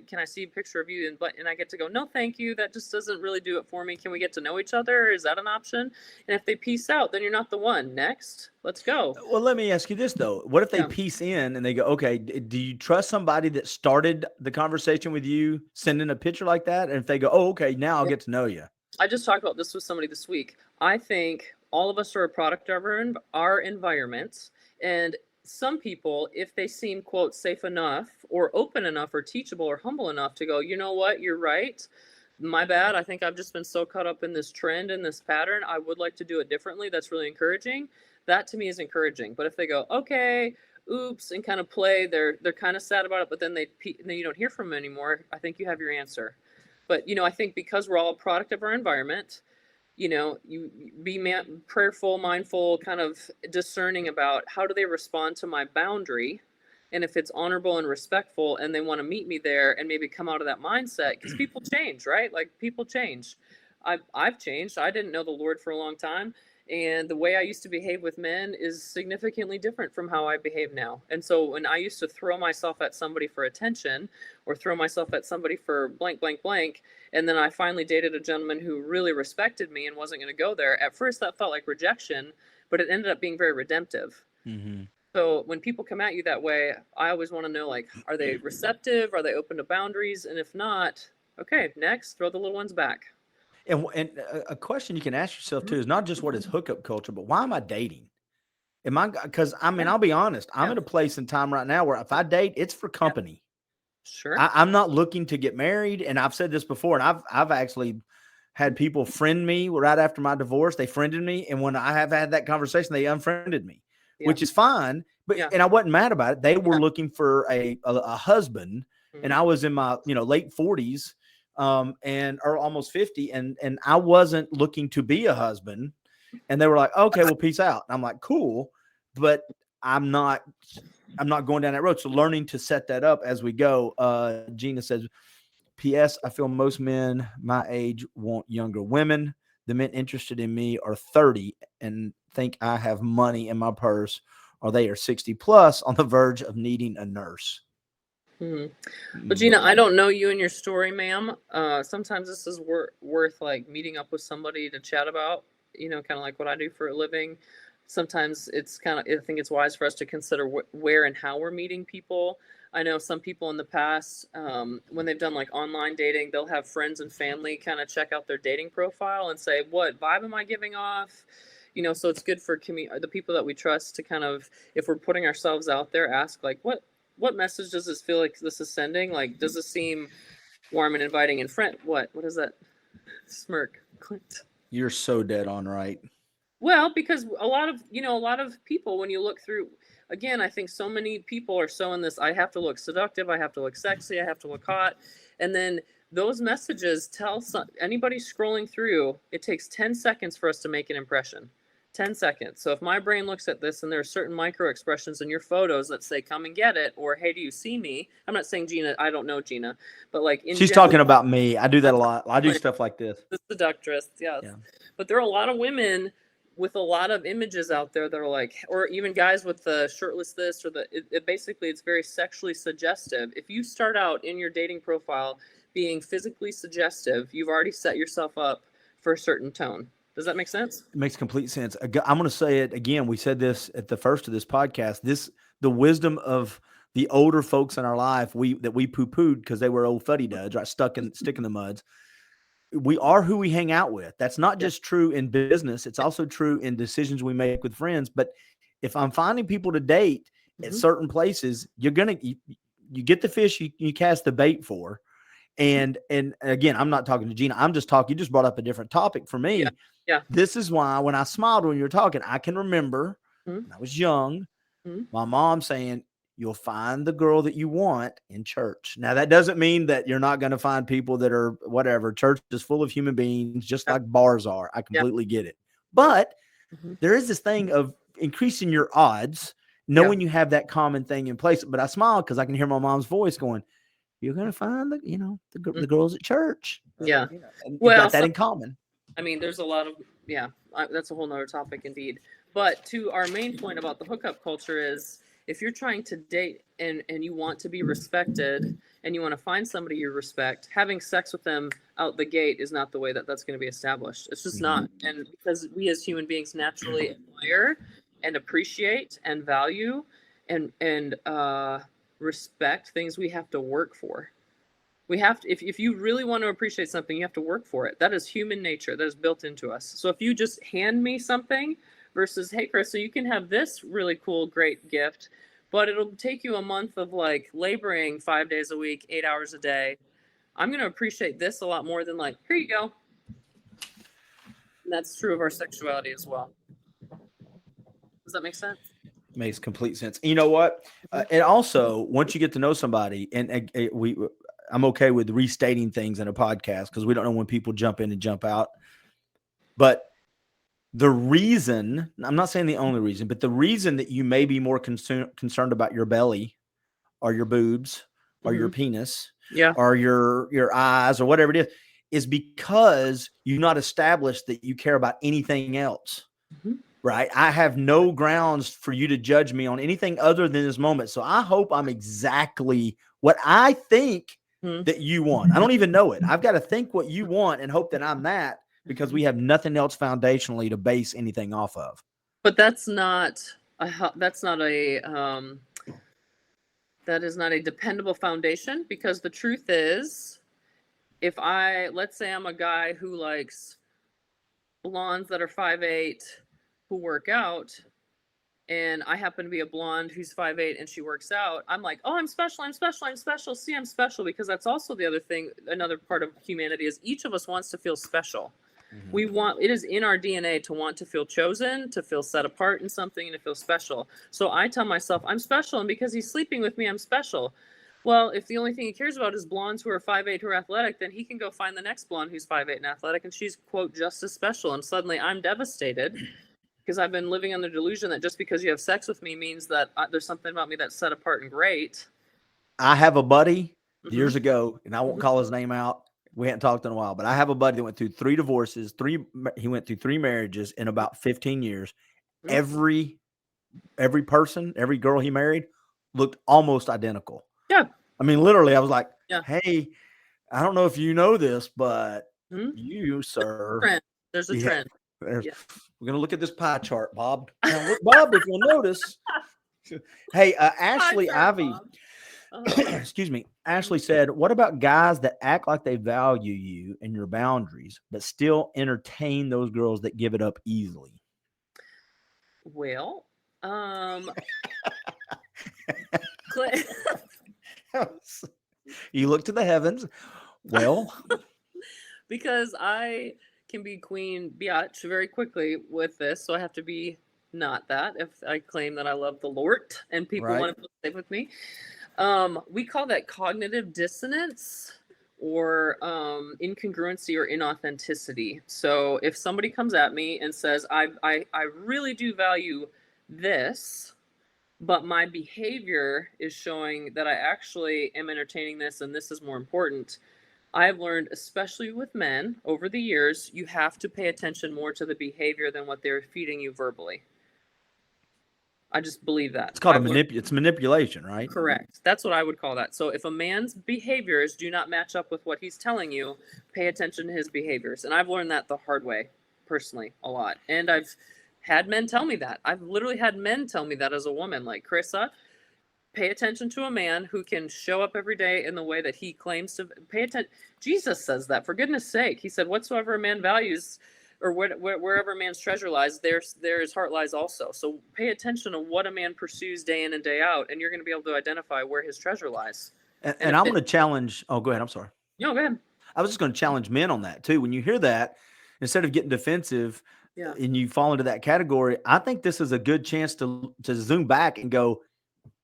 can I see a picture of you? And I get to go, no, thank you. That just doesn't really do it for me. Can we get to know each other? Is that an option? And if they peace out, then you're not the one. Next, let's go. Well, let me ask you this, though. What if they piece in and they go, okay, do you trust somebody that started the conversation with you sending a picture like that? And if they go, oh, okay, now I'll get to know you. I just talked about this with somebody this week. I think all of us are a product of our environments. And some people, if they seem, quote, safe enough or open enough or teachable or humble enough to go, you know what, you're right. My bad. I think I've just been so caught up in this trend and this pattern. I would like to do it differently. That's really encouraging. That to me is encouraging. But if they go, okay, oops, and kind of play, they're kind of sad about it, but then you don't hear from them anymore. I think you have your answer. But, I think because we're all a product of our environment, you be prayerful, mindful, kind of discerning about how do they respond to my boundary. And if it's honorable and respectful and they want to meet me there and maybe come out of that mindset, because people change, right? Like people change. I've changed. I didn't know the Lord for a long time. And the way I used to behave with men is significantly different from how I behave now. And so when I used to throw myself at somebody for attention or throw myself at somebody for blank, blank, blank, and then I finally dated a gentleman who really respected me and wasn't going to go there, at first that felt like rejection, but it ended up being very redemptive. Mm-hmm. So when people come at you that way, I always want to know, like, are they receptive? Are they open to boundaries? And if not, okay, next, throw the little ones back. And a question you can ask yourself too is not just what is hookup culture, but why am I dating? Because I'll be honest, I'm at a place in time right now where if I date, it's for company. Sure. I'm not looking to get married. And I've said this before, and I've actually had people friend me right after my divorce. They friended me. And when I have had that conversation, they unfriended me, which is fine. But, and I wasn't mad about it. They were looking for a husband, and I was in my, late 40s. Or almost 50, and I wasn't looking to be a husband, and they were like, okay, well, peace out. And I'm like, cool, but I'm not going down that road. So learning to set that up as we go. Gina says, P.S. I feel most men my age want younger women. the men interested in me are 30 and think I have money in my purse, or they are 60 plus on the verge of needing a nurse. Well, Gina, I don't know you and your story, ma'am. Sometimes this is worth like meeting up with somebody to chat about, kind of like what I do for a living. Sometimes I think it's wise for us to consider where and how we're meeting people. I know some people in the past, when they've done like online dating, they'll have friends and family kind of check out their dating profile and say, what vibe am I giving off? So it's good for the people that we trust to kind of, if we're putting ourselves out there, ask like, what message does this feel like this is sending? Like, does this seem warm and inviting and friend? What is that smirk, Clint? You're so dead on right. Well, because a lot of people, when you look through, again, I think so many people are so in this, I have to look seductive, I have to look sexy, I have to look hot. And then those messages tell anybody scrolling through, it takes 10 seconds for us to make an impression. 10 seconds. So if my brain looks at this and there are certain micro expressions in your photos that say, come and get it, or hey, do you see me? I'm not saying Gina, I don't know Gina, but like she's talking about me. I do that a lot. I do stuff like this. The seductress, yes. Yeah. But there are a lot of women with a lot of images out there that are like, or even guys with the shirtless this or basically it's very sexually suggestive. If you start out in your dating profile being physically suggestive, you've already set yourself up for a certain tone. Does that make sense? It makes complete sense. I'm going to say it again. We said this at the first of this podcast. The wisdom of the older folks in our life that we poo-pooed because they were old fuddy-duds, right? Stick in the muds. We are who we hang out with. That's not just true in business. It's also true in decisions we make with friends. But if I'm finding people to date at certain places, you get the fish you cast the bait for. And again, I'm not talking to Gina. I'm just talking. You just brought up a different topic for me. Yeah. This is why when I smiled when you were talking, I can remember when I was young, my mom saying, you'll find the girl that you want in church. Now, that doesn't mean that you're not going to find people that are whatever. Church is full of human beings, just like bars are. I completely get it. But there is this thing of increasing your odds, knowing you have that common thing in place. But I smile because I can hear my mom's voice going, you're going to find the girls at church. Yeah. And you got that in common. I mean, there's a lot of, that's a whole nother topic indeed. But to our main point about the hookup culture is, if you're trying to date and you want to be respected and you want to find somebody you respect, having sex with them out the gate is not the way that's going to be established. It's just not. And because we as human beings naturally admire and appreciate and value and respect things we have to work for. We have to, if you really want to appreciate something, you have to work for it. That is human nature. That is built into us. So if you just hand me something versus, hey, Chris, so you can have this really cool, great gift, but it'll take you a month of like laboring 5 days a week, 8 hours a day. I'm going to appreciate this a lot more than like, here you go. And that's true of our sexuality as well. Does that make sense? Makes complete sense. You know what? And also, once you get to know somebody, and I'm okay with restating things in a podcast because we don't know when people jump in and jump out. But the reason, I'm not saying the only reason, but the reason that you may be more concerned about your belly or your boobs or your penis or your eyes or whatever it is because you've not established that you care about anything else. Right? I have no grounds for you to judge me on anything other than this moment. So I hope I'm exactly what I think that you want. I don't even know it. I've got to think what you want and hope that I'm that, because we have nothing else foundationally to base anything off of. But that is not a dependable foundation, because the truth is, let's say I'm a guy who likes blondes that are 5'8", who work out, and I happen to be a blonde who's 5'8" and she works out, I'm like, oh, I'm special. See, I'm special, because that's also the other thing. Another part of humanity is each of us wants to feel special. It is in our DNA to want to feel chosen, to feel set apart in something, and to feel special. So I tell myself I'm special, and because he's sleeping with me, I'm special. Well, if the only thing he cares about is blondes who are 5'8" who are athletic, then he can go find the next blonde who's 5'8" and athletic, and she's, quote, just as special. And suddenly I'm devastated because I've been living on the delusion that just because you have sex with me means that there's something about me that's set apart and great. I have a buddy years ago, and I won't call his name out. We hadn't talked in a while, but I have a buddy that went through 3 divorces, he went through 3 marriages in about 15 years. Every person, every girl he married looked almost identical. Yeah. I mean, literally, I was like, Yeah. hey, I don't know if you know this, but Hmm? you, sir. There's a trend. We're going to look at this pie chart, Bob. Now, look, Bob, if you'll notice. Hey, Ashley Ivy, excuse me. Ashley said, what about guys that act like they value you and your boundaries, but still entertain those girls that give it up easily? Well, you look to the heavens. Well, because I can be queen biatch very quickly with this, so I have to be not that if I claim that I love the Lord and people want to stay with me. We call that cognitive dissonance or incongruency or inauthenticity. So if somebody comes at me and says, I really do value this, but my behavior is showing that I actually am entertaining this and this is more important. I've learned, especially with men over the years, you have to pay attention more to the behavior than what they're feeding you verbally. I just believe that. It's called it's manipulation, right? Correct. That's what I would call that. So if a man's behaviors do not match up with what he's telling you, pay attention to his behaviors. And I've learned that the hard way, personally, a lot. And I've had men tell me that. I've literally had men tell me that as a woman, like, Karisa, pay attention to a man who can show up every day in the way that he claims to pay attention. Jesus says that, for goodness sake. He said, whatsoever a man values, or wherever a man's treasure lies, there his heart lies also. So pay attention to what a man pursues day in and day out, and you're going to be able to identify where his treasure lies. And I'm going to challenge. Oh, go ahead. I'm sorry. No, go ahead. I was just going to challenge men on that too. When you hear that, instead of getting defensive and you fall into that category, I think this is a good chance to zoom back and go,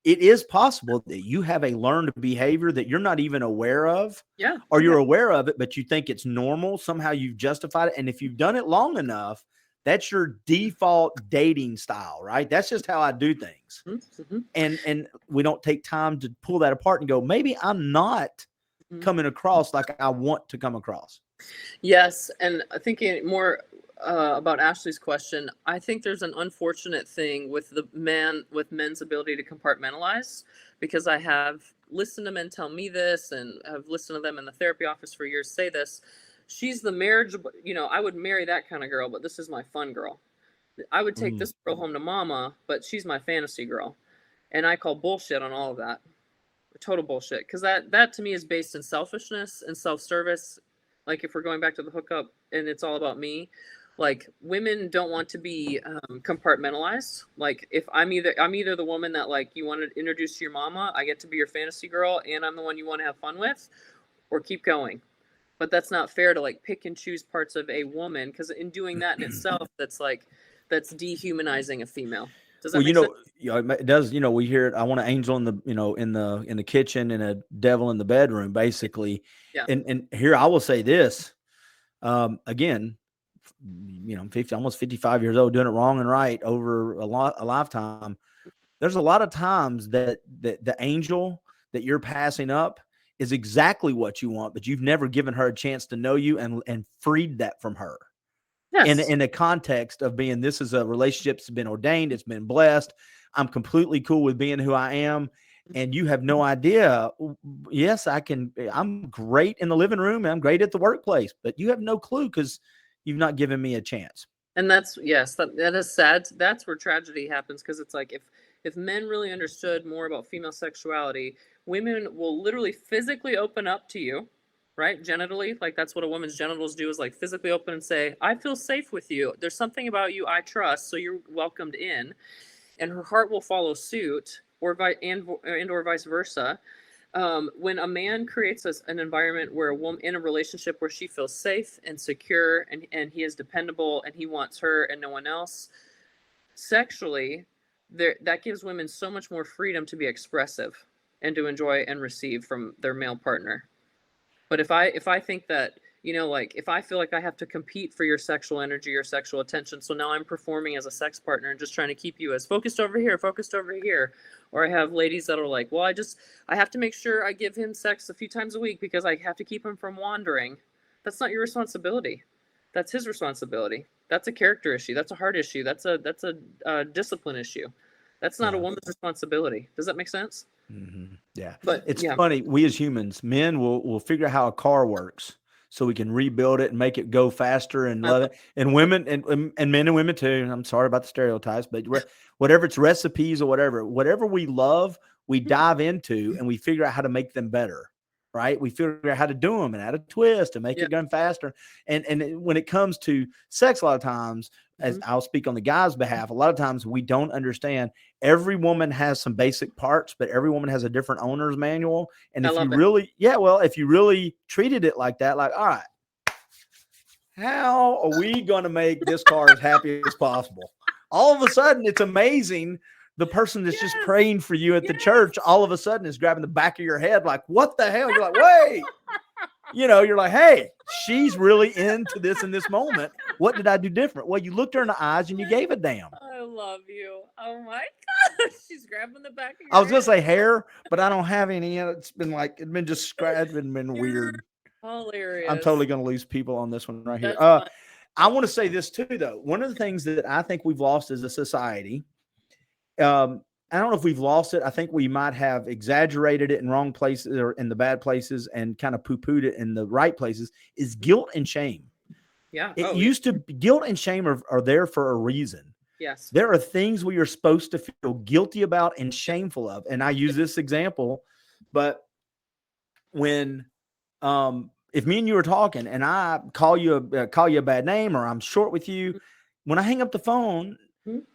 it is possible that you have a learned behavior that you're not even aware of. Yeah. Or you're aware of it, but you think it's normal. Somehow you've justified it. And if you've done it long enough, that's your default dating style, right? That's just how I do things. Mm-hmm. And we don't take time to pull that apart and go, maybe I'm not coming across like I want to come across. Yes. And thinking more about Ashley's question, I think there's an unfortunate thing with men's ability to compartmentalize, because I have listened to men tell me this and have listened to them in the therapy office for years say this. She's the marriage, I would marry that kind of girl, but this is my fun girl. I would take this girl home to mama, but she's my fantasy girl. And I call bullshit on all of that. Total bullshit. Because that to me is based in selfishness and self-service. Like if we're going back to the hookup and it's all about me, like women don't want to be compartmentalized. Like if I'm either the woman that like you want to introduce to your mama, I get to be your fantasy girl, and I'm the one you want to have fun with, or keep going. But that's not fair to like pick and choose parts of a woman, because in doing that in itself, that's dehumanizing a female. Does that make sense? It does. We hear it. I want an angel in the in the kitchen and a devil in the bedroom, basically. Yeah. And here I will say this, again, I'm almost 55 years old, doing it wrong and right over a lifetime. There's a lot of times that the angel that you're passing up is exactly what you want, but you've never given her a chance to know you and freed that from her. Yes. In the context of being, this is a relationship that's been ordained, it's been blessed. I'm completely cool with being who I am. And you have no idea. Yes, I'm great in the living room and I'm great at the workplace, but you have no clue because you've not given me a chance. And that is sad. That's where tragedy happens, because it's like if men really understood more about female sexuality, women will literally physically open up to you, right? Genitally, like that's what a woman's genitals do, is like physically open and say, I feel safe with you. There's something about you I trust, so you're welcomed in. And her heart will follow suit, or vice versa. When a man creates an environment where a woman in a relationship where she feels safe and secure, and he is dependable and he wants her and no one else, sexually, that gives women so much more freedom to be expressive and to enjoy and receive from their male partner. But if I think that You know, like if I feel like I have to compete for your sexual energy or sexual attention, so now I'm performing as a sex partner and just trying to keep you as focused over here. Or I have ladies that are like, well, I have to make sure I give him sex a few times a week because I have to keep him from wandering. That's not your responsibility. That's his responsibility. That's a character issue. That's a heart issue. That's a discipline issue. That's not a woman's responsibility. Does that make sense? Mm-hmm. Yeah. But It's funny. We as humans, men will figure out how a car works so we can rebuild it and make it go faster and love it. And women and men and women too. I'm sorry about the stereotypes, but whatever it's recipes or whatever we love, we dive into and we figure out how to make them better. Right. We figure out how to do them and add a twist and make it go faster. And when it comes to sex, a lot of times, as I'll speak on the guy's behalf, a lot of times we don't understand every woman has some basic parts, but every woman has a different owner's manual. And if you really, if you really treated it like that, like, all right, how are we going to make this car as happy as possible? All of a sudden, it's amazing. The person that's just praying for you at the church, all of a sudden is grabbing the back of your head. Like, what the hell? You're like, wait, you're like, hey, she's really into this in this moment. What did I do different? Well, you looked her in the eyes and you gave a damn. I love you. Oh my gosh. She's grabbing the back of your I was going to say hair, but I don't have any. It's been just scratched and been weird. Hilarious. I'm totally going to lose people on this one right here. I want to say this too, though. One of the things that I think we've lost as a society, I don't know if we've lost it. I think we might have exaggerated it in wrong places or in the bad places and kind of poo-pooed it in the right places, is guilt and shame. Yeah. It used to be, guilt and shame are there for a reason. Yes. There are things we are supposed to feel guilty about and shameful of. And I use this example, but when, if me and you are talking and I call you a bad name or I'm short with you, when I hang up the phone,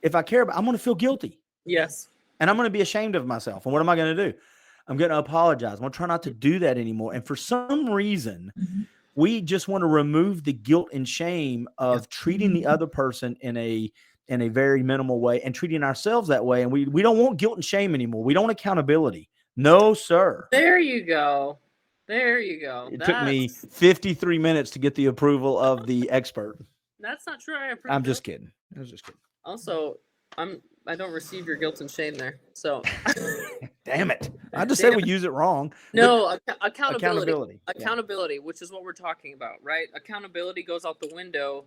if I care about, I'm going to feel guilty. Yes. And I'm going to be ashamed of myself. And what am I going to do? I'm going to apologize. I'm going to try not to do that anymore. And for some reason, we just want to remove the guilt and shame of treating the other person in a very minimal way and treating ourselves that way. And we don't want guilt and shame anymore. We don't want accountability. No, sir. There you go. There you go. It took me 53 minutes to get the approval of the expert. That's not true. I'm just kidding. I was just kidding. Also, I don't receive your guilt and shame there. So damn it. I just said we use it wrong. No, accountability. Accountability, which is what we're talking about, right? Accountability goes out the window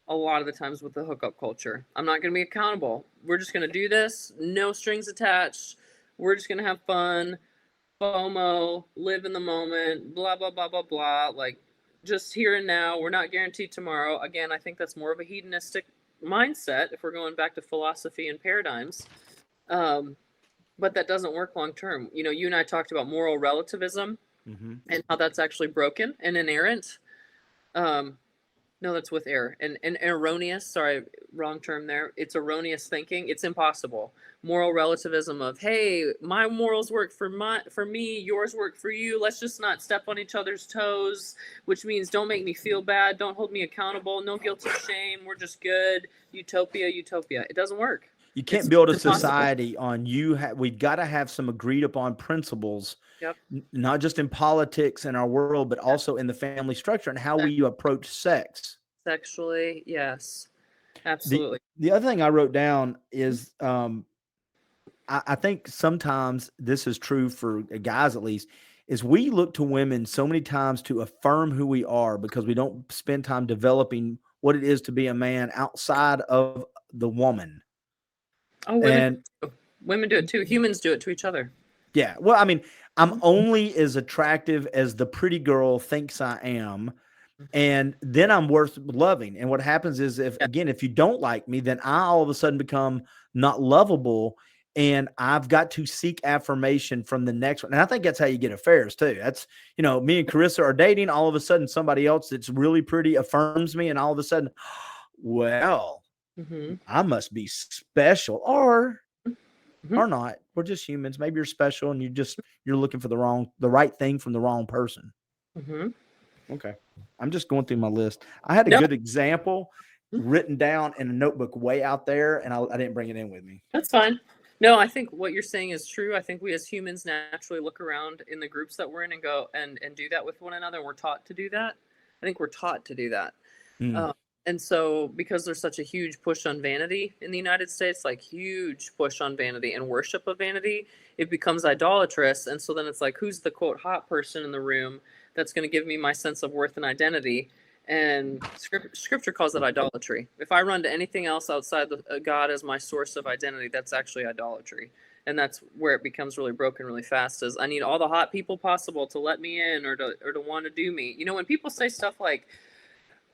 a lot of the times with the hookup culture. I'm not going to be accountable. We're just going to do this. No strings attached. We're just going to have fun. FOMO, live in the moment, blah, blah, blah, blah, blah. Like just here and now. We're not guaranteed tomorrow. Again, I think that's more of a hedonistic mindset if we're going back to philosophy and paradigms. But that doesn't work long term. You and I talked about moral relativism and how that's actually broken and inerrant. No, that's with error and erroneous. Sorry, wrong term there. It's erroneous thinking. It's impossible. Moral relativism of, hey, my morals work for me, yours work for you. Let's just not step on each other's toes, which means don't make me feel bad. Don't hold me accountable. No guilt and shame. We're just good. Utopia. It doesn't work. You can't build a society on we've got to have some agreed upon principles, not just in politics and our world, but also in the family structure and how we approach sex. Sexually, yes, absolutely. The other thing I wrote down is I think sometimes this is true for guys, at least, is we look to women so many times to affirm who we are because we don't spend time developing what it is to be a man outside of the woman. Oh, women do it too. Humans do it to each other. Yeah. Well, I mean, I'm only as attractive as the pretty girl thinks I am. And then I'm worth loving. And what happens is if you don't like me, then I all of a sudden become not lovable. And I've got to seek affirmation from the next one. And I think that's how you get affairs too. That's, me and Karisa are dating. All of a sudden somebody else that's really pretty affirms me. And all of a sudden, well, I must be special or not. We're just humans. Maybe you're special and you're looking for the right thing from the wrong person. Okay. I'm just going through my list. I had a good example written down in a notebook way out there and I didn't bring it in with me. That's fine. No, I think what you're saying is true. I think we as humans naturally look around in the groups that we're in and go and do that with one another. We're taught to do that. I think we're taught to do that. Mm. And so because there's such a huge push on vanity in the United States, like huge push on vanity and worship of vanity, it becomes idolatrous. And so then it's like, who's the quote hot person in the room that's going to give me my sense of worth and identity? And scripture calls it idolatry. If I run to anything else outside God as my source of identity, that's actually idolatry. And that's where it becomes really broken really fast, is I need all the hot people possible to let me in, or to want to do me. You know, when people say stuff like,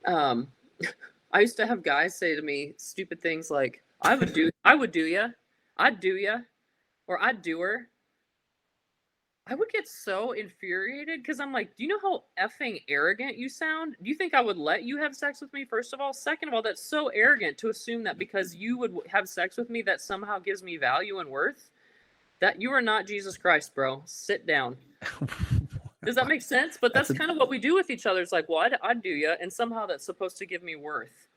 I used to have guys say to me stupid things like, I would do ya, I'd do ya, or I'd do her. I would get so infuriated because I'm like, do you know how effing arrogant you sound? Do you think I would let you have sex with me, first of all? Second of all, that's so arrogant to assume that because you would have sex with me, that somehow gives me value and worth. That you are not Jesus Christ, bro. Sit down. Does that make sense? But that's kind of what we do with each other. It's like, well, I'd do ya, and somehow that's supposed to give me worth.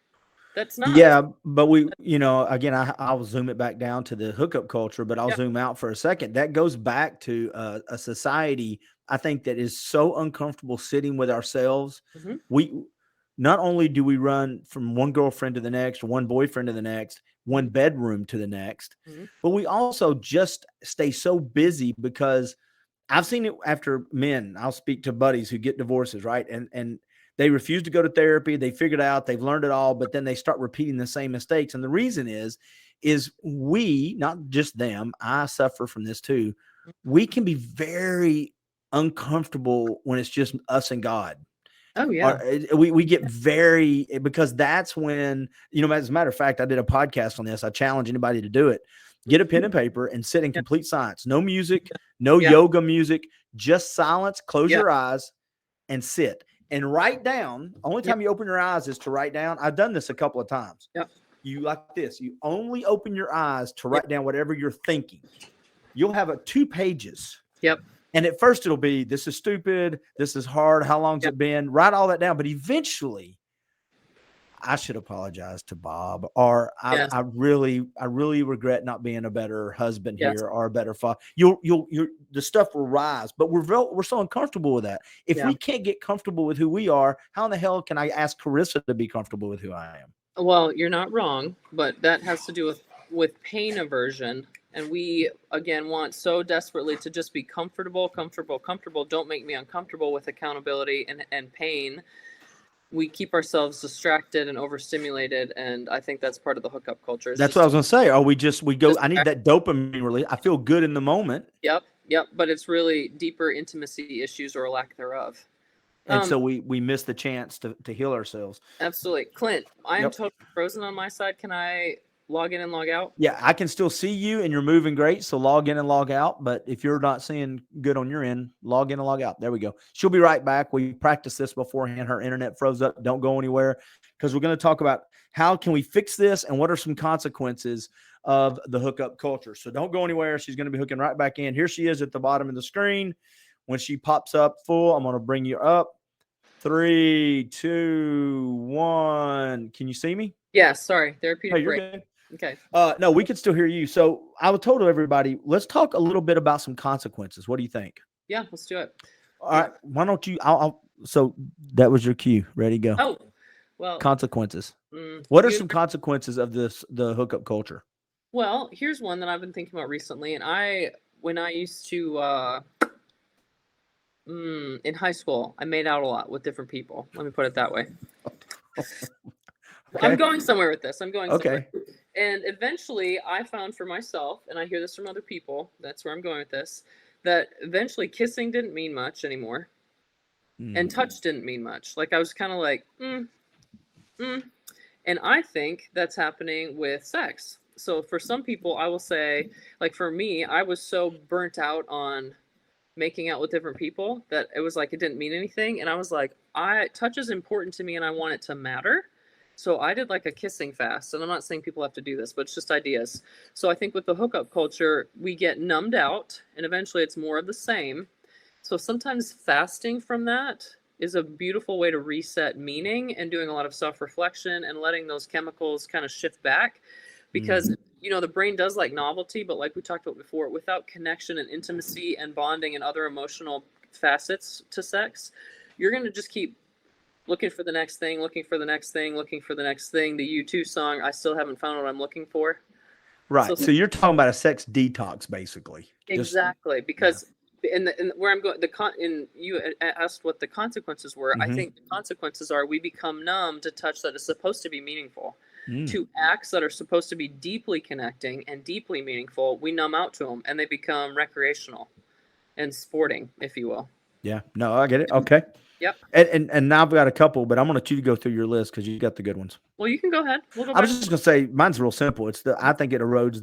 That's not. Yeah, but we, you know, again, I'll zoom it back down to the hookup culture, but I'll zoom out for a second. That goes back to a society, I think, that is so uncomfortable sitting with ourselves. Mm-hmm. We not only do we run from one girlfriend to the next, one boyfriend to the next, one bedroom to the next, but we also just stay so busy because I've seen it after men. I'll speak to buddies who get divorces, right? And they refuse to go to therapy. They figured out, they've learned it all, but then they start repeating the same mistakes. And the reason is we, not just them, I suffer from this too. We can be very uncomfortable when it's just us and God. Oh yeah. We get very, because that's when, you know, as a matter of fact, I did a podcast on this. I challenge anybody to do it. Get a pen and paper and sit in complete silence. No music, no yoga music, just silence. Close your eyes and sit and write down. Only time you open your eyes is to write down. I've done this a couple of times. You like this. You only open your eyes to write down whatever you're thinking. You'll have 2 pages. And at first it'll be, this is stupid. This is hard. How long's it been? Write all that down. But eventually, I should apologize to Bob, or I really regret not being a better husband here, or a better father. The stuff will rise, but we're so uncomfortable with that. If we can't get comfortable with who we are, how in the hell can I ask Karisa to be comfortable with who I am? Well, you're not wrong, but that has to do with pain aversion. And we, again, want so desperately to just be comfortable. Don't make me uncomfortable with accountability and pain. We keep ourselves distracted and overstimulated, and I think that's part of the hookup culture. That's what I was going to say. Are we go, I need that dopamine release. I feel good in the moment. Yep. But it's really deeper intimacy issues, or a lack thereof. And so we miss the chance to heal ourselves. Absolutely. Clint, I am totally frozen on my side. Can I log in and log out? Yeah, I can still see you and you're moving great. So log in and log out. But if you're not seeing good on your end, log in and log out. There we go. She'll be right back. We practiced this beforehand. Her internet froze up. Don't go anywhere, because we're going to talk about how can we fix this and what are some consequences of the hookup culture. So don't go anywhere. She's going to be hooking right back in. Here she is at the bottom of the screen. When she pops up full, I'm going to bring you up. 3, 2, 1. Can you see me? Yeah, sorry. Therapeutic you're break. Good. Okay. No, we can still hear you. So I told everybody, let's talk a little bit about some consequences. What do you think? Yeah, let's do it. All right. Why don't you? So that was your cue. Ready? Go. Oh, well. Consequences. What are some consequences of the hookup culture? Well, here's one that I've been thinking about recently. And when I used to, in high school, I made out a lot with different people. Let me put it that way. Okay. I'm going somewhere with this. Somewhere. And eventually I found for myself, and I hear this from other people, that's where I'm going with this, that eventually kissing didn't mean much anymore. And touch didn't mean much. Like I was kind of like, And I think that's happening with sex. So for some people, I will say, like for me, I was so burnt out on making out with different people that it was like it didn't mean anything. And I was like, touch is important to me and I want it to matter. So I did like a kissing fast. And I'm not saying people have to do this, but it's just ideas. So I think with the hookup culture, we get numbed out and eventually it's more of the same. So sometimes fasting from that is a beautiful way to reset meaning and doing a lot of self-reflection and letting those chemicals kind of shift back. Because, the brain does like novelty, but like we talked about before, without connection and intimacy and bonding and other emotional facets to sex, you're going to just keep looking for the next thing, looking for the next thing, looking for the next thing. The U2 song, I still haven't found what I'm looking for. Right. So you're talking about a sex detox, basically. Exactly, because in where I'm going, you asked what the consequences were. I think the consequences are we become numb to touch that is supposed to be meaningful, to acts that are supposed to be deeply connecting and deeply meaningful. We numb out to them, and they become recreational and sporting, if you will. Yeah. No, I get it. Okay. Yep. And now I've got a couple, but I'm going to let you go through your list because you got the good ones. Well, you can go ahead. We'll go I back. was just going to say mine's real simple. I think it erodes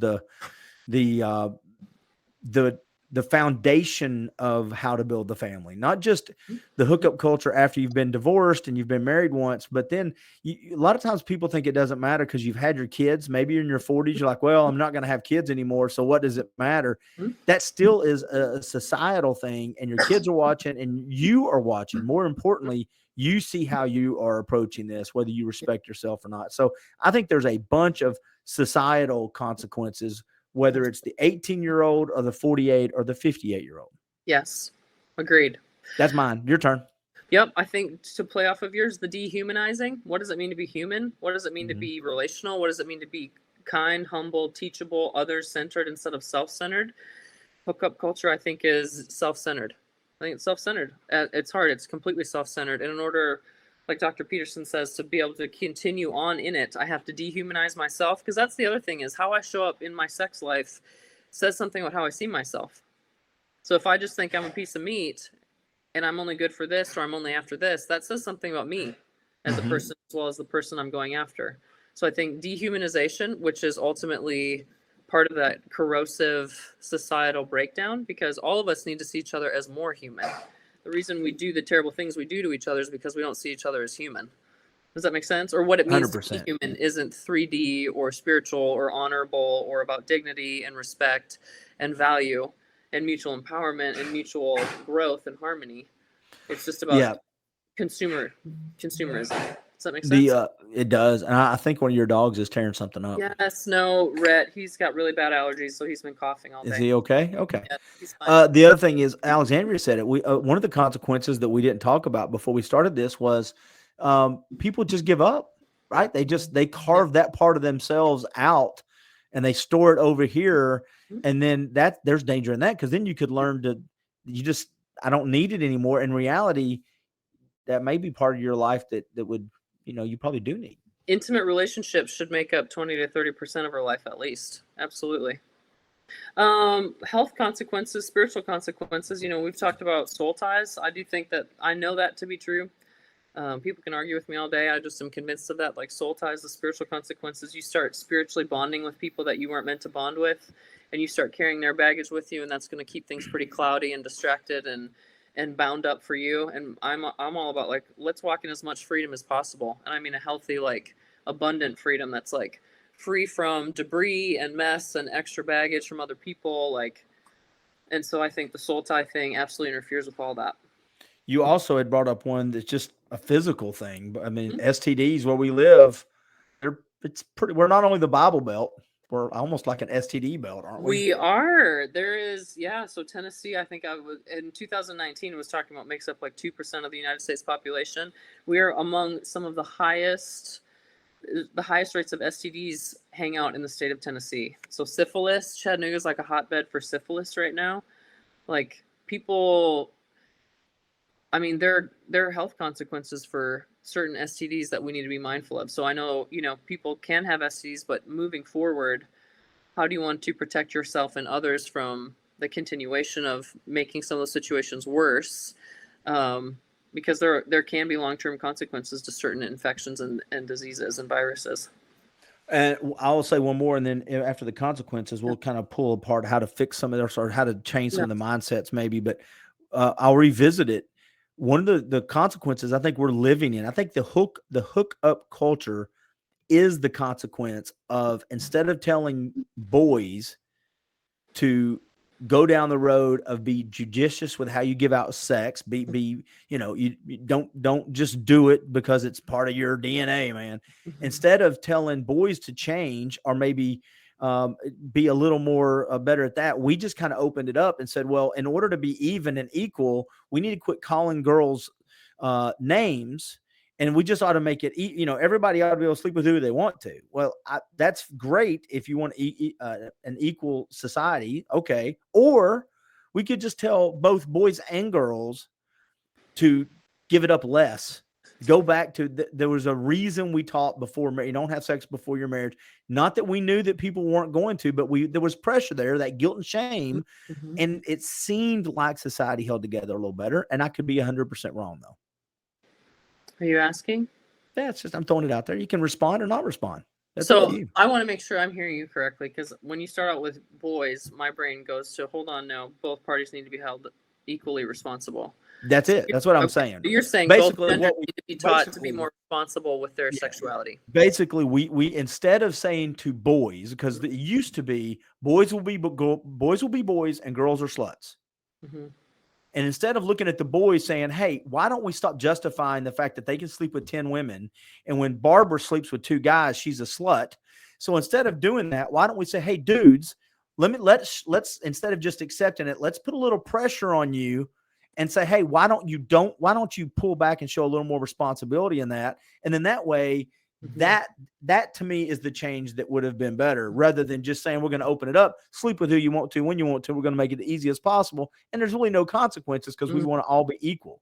the foundation of how to build the family, not just the hookup culture after you've been divorced and you've been married once, but then a lot of times people think it doesn't matter because you've had your kids. Maybe you're in your 40s. You're like, well, I'm not going to have kids anymore. So what does it matter? That still is a societal thing, and your kids are watching and you are watching. More importantly, you see how you are approaching this, whether you respect yourself or not. So I think there's a bunch of societal consequences, whether it's the 18-year-old or the 48 or the 58-year-old. Yes. Agreed. That's mine. Your turn. Yep. I think to play off of yours, the dehumanizing. What does it mean to be human? What does it mean to be relational? What does it mean to be kind, humble, teachable, others-centered instead of self-centered? Hookup culture, I think, is self-centered. I think it's self-centered. It's hard. It's completely self-centered. And in order, like Dr. Peterson says, to be able to continue on in it, I have to dehumanize myself, because that's the other thing, is how I show up in my sex life says something about how I see myself. So if I just think I'm a piece of meat and I'm only good for this, or I'm only after this, that says something about me as a person, as well as the person I'm going after. So I think dehumanization, which is ultimately part of that corrosive societal breakdown, because all of us need to see each other as more human. The reason we do the terrible things we do to each other is because we don't see each other as human. Does that make sense? Or what it means 100%. To be human isn't 3D or spiritual or honorable or about dignity and respect and value and mutual empowerment and mutual growth and harmony. It's just about consumerism. Does that make sense? It does. And I think one of your dogs is tearing something up. Yes, no, Rhett. He's got really bad allergies, so he's been coughing all day. Is he okay? Okay. Yeah, he's fine. The other thing is, Alexandria said it. One of the consequences that we didn't talk about before we started this was people just give up, right? They carve that part of themselves out and they store it over here. And then there's danger in that, because then you could learn I don't need it anymore. In reality, that may be part of your life that would, you probably do need. Intimate relationships should make up 20 to 30% of our life, at least. Absolutely. Health consequences, spiritual consequences. We've talked about soul ties. I do think that I know that to be true. People can argue with me all day. I just am convinced of that. Like soul ties, the spiritual consequences. You start spiritually bonding with people that you weren't meant to bond with, and you start carrying their baggage with you, and that's going to keep things pretty cloudy and distracted and bound up for you. And I'm all about, like, let's walk in as much freedom as possible. And I mean a healthy, like, abundant freedom that's like free from debris and mess and extra baggage from other people. Like, and so I think the soul tie thing absolutely interferes with all that. You also had brought up one that's just a physical thing. I mean, STDs where we live, we're not only the Bible Belt, we're almost like an STD belt, aren't we? We are. There is, so Tennessee, I think in 2019, was talking about makes up like 2% of the United States population. We are among some of the highest rates of STDs hang out in the state of Tennessee. So syphilis, Chattanooga is like a hotbed for syphilis right now. Like people, I mean, there are health consequences for certain STDs that we need to be mindful of. So I know, people can have STDs, but moving forward, how do you want to protect yourself and others from the continuation of making some of those situations worse? Because there can be long-term consequences to certain infections and diseases and viruses. And I'll say one more, and then after the consequences, we'll kind of pull apart how to fix some of this or how to change some of the mindsets maybe, but I'll revisit it. One of the consequences I think we're living in, I think the hookup culture is the consequence of, instead of telling boys to go down the road of be judicious with how you give out sex, you don't just do it because it's part of your DNA, man. Instead of telling boys to change or maybe be a little more better at that, we just kind of opened it up and said, well, in order to be even and equal, we need to quit calling girls names and we just ought to make it, everybody ought to be able to sleep with who they want to. Well, that's great if you want an equal society. Okay. Or we could just tell both boys and girls to give it up less. Go back to there was a reason we taught before you don't have sex before your marriage. Not that we knew that people weren't going to, but there was pressure there, that guilt and shame. Mm-hmm. And it seemed like society held together a little better. And I could be 100% wrong though. Are you asking? Yeah, it's just, I'm throwing it out there. You can respond or not respond. That's so up to you. I want to make sure I'm hearing you correctly, because when you start out with boys, my brain goes to, hold on, no, both parties need to be held equally responsible. That's it. That's what I'm saying. You're saying basically both genders need to be taught to be more responsible with their sexuality. Basically, we instead of saying to boys, because it used to be boys will be boys and girls are sluts. Mm-hmm. And instead of looking at the boys saying, hey, why don't we stop justifying the fact that they can sleep with 10 women, and when Barbara sleeps with 2 guys, she's a slut. So instead of doing that, why don't we say, hey, dudes, let's instead of just accepting it, let's put a little pressure on you and say, hey, why don't you pull back and show a little more responsibility in that? And then that way, that to me is the change that would have been better, rather than just saying we're going to open it up, sleep with who you want to, when you want to, we're going to make it the easiest possible. And there's really no consequences because we want to all be equal.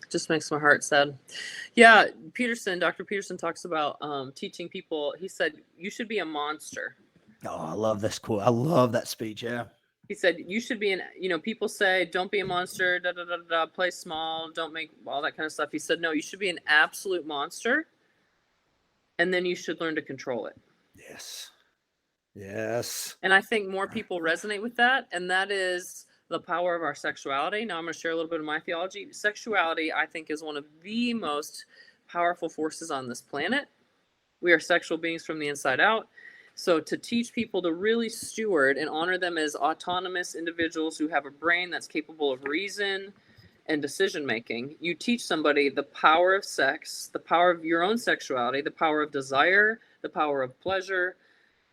Just makes my heart sad. Yeah. Dr. Peterson talks about teaching people. He said, you should be a monster. Oh, I love this quote. I love that speech. Yeah. He said, you should be people say, don't be a monster, play small, don't make all that kind of stuff. He said, no, you should be an absolute monster. And then you should learn to control it. Yes. And I think more people resonate with that. And that is the power of our sexuality. Now I'm going to share a little bit of my theology. Sexuality, I think, is one of the most powerful forces on this planet. We are sexual beings from the inside out. So to teach people to really steward and honor them as autonomous individuals who have a brain that's capable of reason and decision making, you teach somebody the power of sex, the power of your own sexuality, the power of desire, the power of pleasure,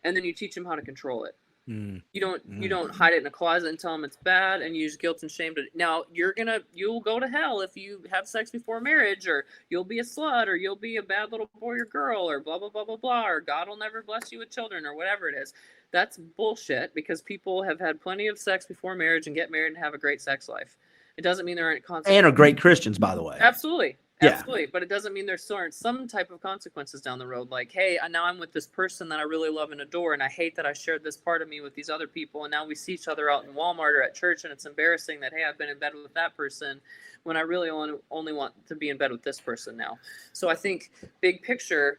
and then you teach them how to control it. You don't hide it in a closet and tell them it's bad and use guilt and shame. Now you'll go to hell if you have sex before marriage, or you'll be a slut, or you'll be a bad little boy or girl, or blah, blah, blah, blah, blah, or God will never bless you with children, or whatever it is. That's bullshit, because people have had plenty of sex before marriage and get married and have a great sex life. It doesn't mean there aren't consequences. And are great Christians, by the way. Absolutely. Absolutely. But it doesn't mean there aren't some type of consequences down the road. Like, hey, now I'm with this person that I really love and adore, and I hate that I shared this part of me with these other people. And now we see each other out in Walmart or at church, and it's embarrassing that, hey, I've been in bed with that person when I really only want to be in bed with this person now. So I think big picture,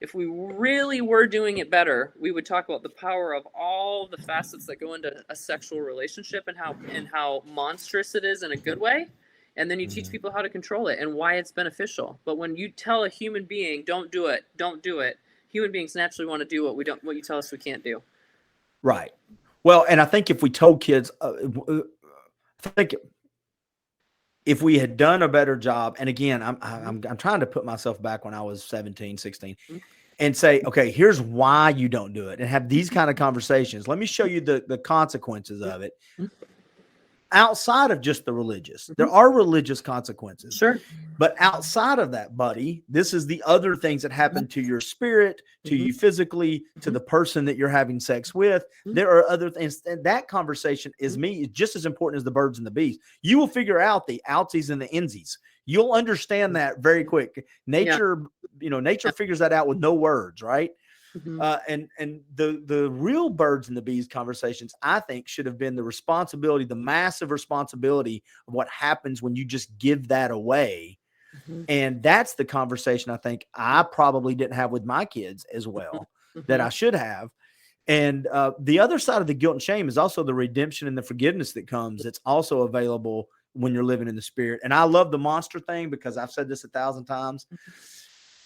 if we really were doing it better, we would talk about the power of all the facets that go into a sexual relationship and how monstrous it is in a good way. And then you teach people how to control it and why it's beneficial. But when you tell a human being, don't do it, human beings naturally want to do what you tell us we can't do. Right. Well, and I think if we told kids, I think if we had done a better job, and again, I'm trying to put myself back when I was 17, 16, and say, okay, here's why you don't do it, and have these kind of conversations. Let me show you the consequences of it. Outside of just the religious, there are religious consequences. Sure. But outside of that, buddy, this is the other things that happen to your spirit, to you physically, to the person that you're having sex with. There are other things. And that conversation is just as important as the birds and the bees. You will figure out the outsies and the insies. You'll understand that very quick. Nature, nature figures that out with no words, right? And the real birds and the bees conversations, I think, should have been the massive responsibility of what happens when you just give that away. And that's the conversation I think I probably didn't have with my kids as well, that I should have. And the other side of the guilt and shame is also the redemption and the forgiveness that comes. It's also available when you're living in the spirit. And I love the monster thing, because I've said this 1,000 times.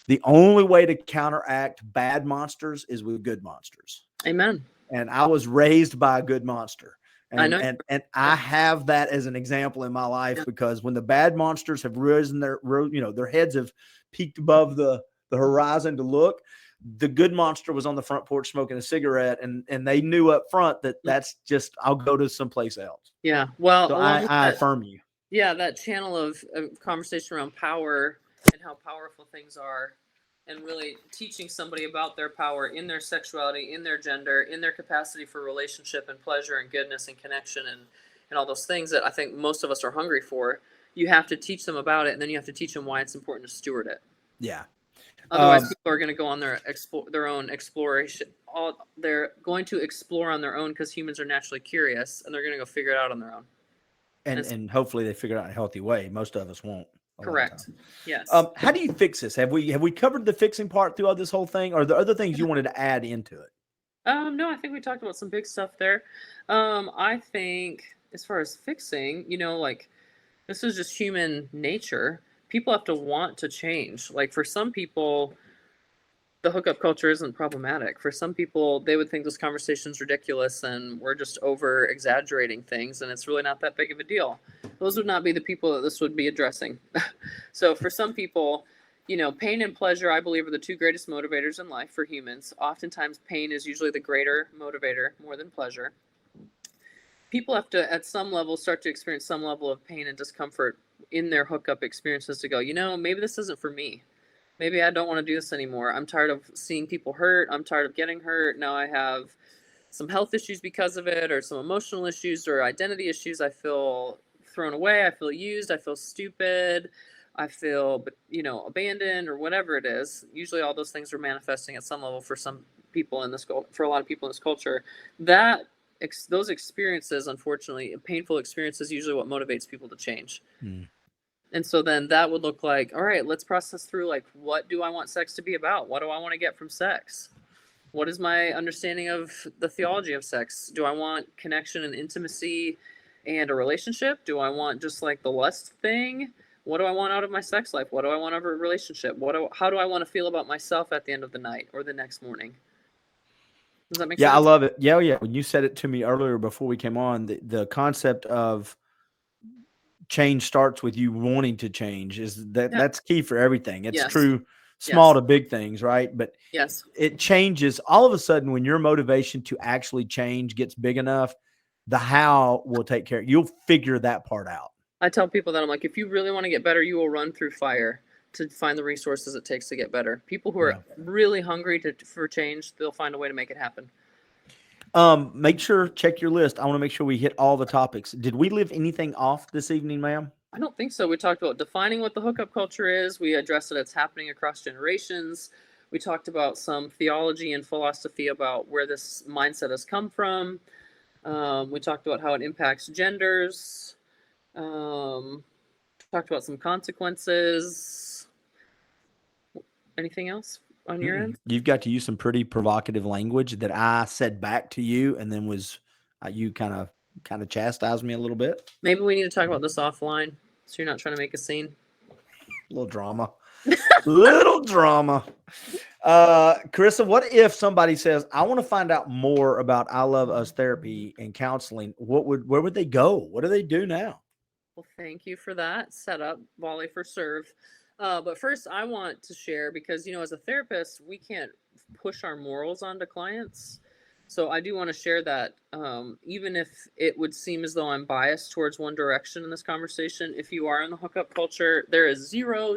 The only way to counteract bad monsters is with good monsters. Amen. And I was raised by a good monster. And, I know. And I have that as an example in my life, because when the bad monsters have risen their heads have peaked above the horizon to look, the good monster was on the front porch smoking a cigarette, and they knew up front that that's just, I'll go to someplace else. Yeah. Well, so I affirm you. Yeah. That channel of conversation around power and how powerful things are, and really teaching somebody about their power in their sexuality, in their gender, in their capacity for relationship and pleasure and goodness and connection and all those things that I think most of us are hungry for. You have to teach them about it, and then you have to teach them why it's important to steward it. Yeah. Otherwise, people are going to go on their own exploration. They're going to explore on their own because humans are naturally curious, and they're going to go figure it out on their own. And hopefully they figure it out in a healthy way. Most of us won't. Correct. Yes. How do you fix this? Have we covered the fixing part throughout this whole thing, or are there other things you wanted to add into it? No, I think we talked about some big stuff there. I think as far as fixing, like this is just human nature. People have to want to change. Like for some people, the hookup culture isn't problematic. For some people, they would think this conversation's ridiculous and we're just over exaggerating things and it's really not that big of a deal. Those would not be the people that this would be addressing. So for some people, pain and pleasure, I believe, are the two greatest motivators in life for humans. Oftentimes, pain is usually the greater motivator more than pleasure. People have to, at some level, start to experience some level of pain and discomfort in their hookup experiences to go, maybe this isn't for me. Maybe I don't want to do this anymore. I'm tired of seeing people hurt. I'm tired of getting hurt. Now I have some health issues because of it, or some emotional issues or identity issues. I feel thrown away. I feel used. I feel stupid. I feel, abandoned, or whatever it is. Usually all those things are manifesting at some level for some people for a lot of people in this culture. Those experiences, unfortunately, painful experiences, usually what motivates people to change. And so then that would look like, all right, let's process through, like, what do I want sex to be about? What do I want to get from sex? What is my understanding of the theology of sex? Do I want connection and intimacy and a relationship? Do I want just like the lust thing? What do I want out of my sex life? What do I want out of a relationship? How do I want to feel about myself at the end of the night or the next morning? Does that make sense? Yeah, I love it. Yeah. When you said it to me earlier before we came on, the concept of change starts with you wanting to change that's key for everything. It's true, small to big things, right? But it changes all of a sudden when your motivation to actually change gets big enough. The how will take care. You'll figure that part out. I tell people that I'm like, if you really want to get better, you will run through fire to find the resources it takes to get better. People who are really hungry for change, they'll find a way to make it happen. Make sure, check your list. I want to make sure we hit all the topics. Did we leave anything off this evening, ma'am? I don't think so. We talked about defining what the hookup culture is. We addressed that it's happening across generations. We talked about some theology and philosophy about where this mindset has come from. We talked about how it impacts genders. Talked about some consequences. Anything else on your end? You've got to use some pretty provocative language that I said back to you, and then you kind of chastised me a little bit. Maybe we need to talk about this offline, so you're not trying to make a scene. A little drama. Little drama. Karisa, what if somebody says, I want to find out more about I Love Us therapy and counseling? Where would they go? What do they do now? Well, thank you for that setup, volley for serve. But first, I want to share because, as a therapist, we can't push our morals onto clients. So I do want to share that even if it would seem as though I'm biased towards one direction in this conversation, if you are in the hookup culture, there is zero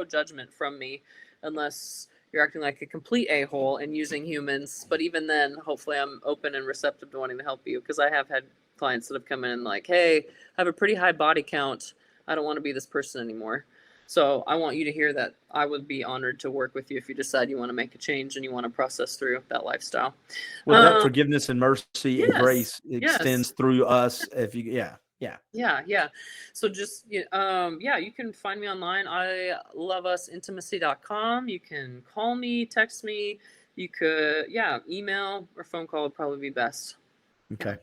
judgment from me unless you're acting like a complete a-hole and using humans. But even then, hopefully I'm open and receptive to wanting to help you because I have had clients that have come in like, hey, I have a pretty high body count. I don't want to be this person anymore. So I want you to hear that I would be honored to work with you if you decide you want to make a change and you want to process through that lifestyle. Well, that forgiveness and mercy and grace extends through us. If you, Yeah. So just, you can find me online. I loveusintimacy.com. You can call me, text me. You could, email or phone call would probably be best. Okay.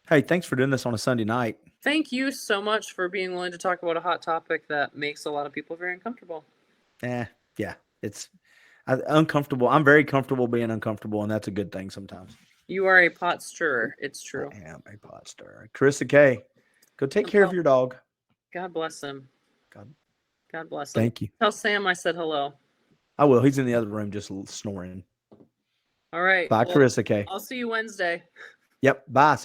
Hey, thanks for doing this on a Sunday night. Thank you so much for being willing to talk about a hot topic that makes a lot of people very uncomfortable. It's uncomfortable. I'm very comfortable being uncomfortable, and that's a good thing sometimes. You are a pot stirrer. It's true. I am a pot stirrer. Karisa Kaye, go take care of your dog. God bless him. God bless him. Thank you. Tell Sam I said hello. I will. He's in the other room just snoring. All right. Bye, Karisa Kaye. I'll see you Wednesday. Yep. Bye.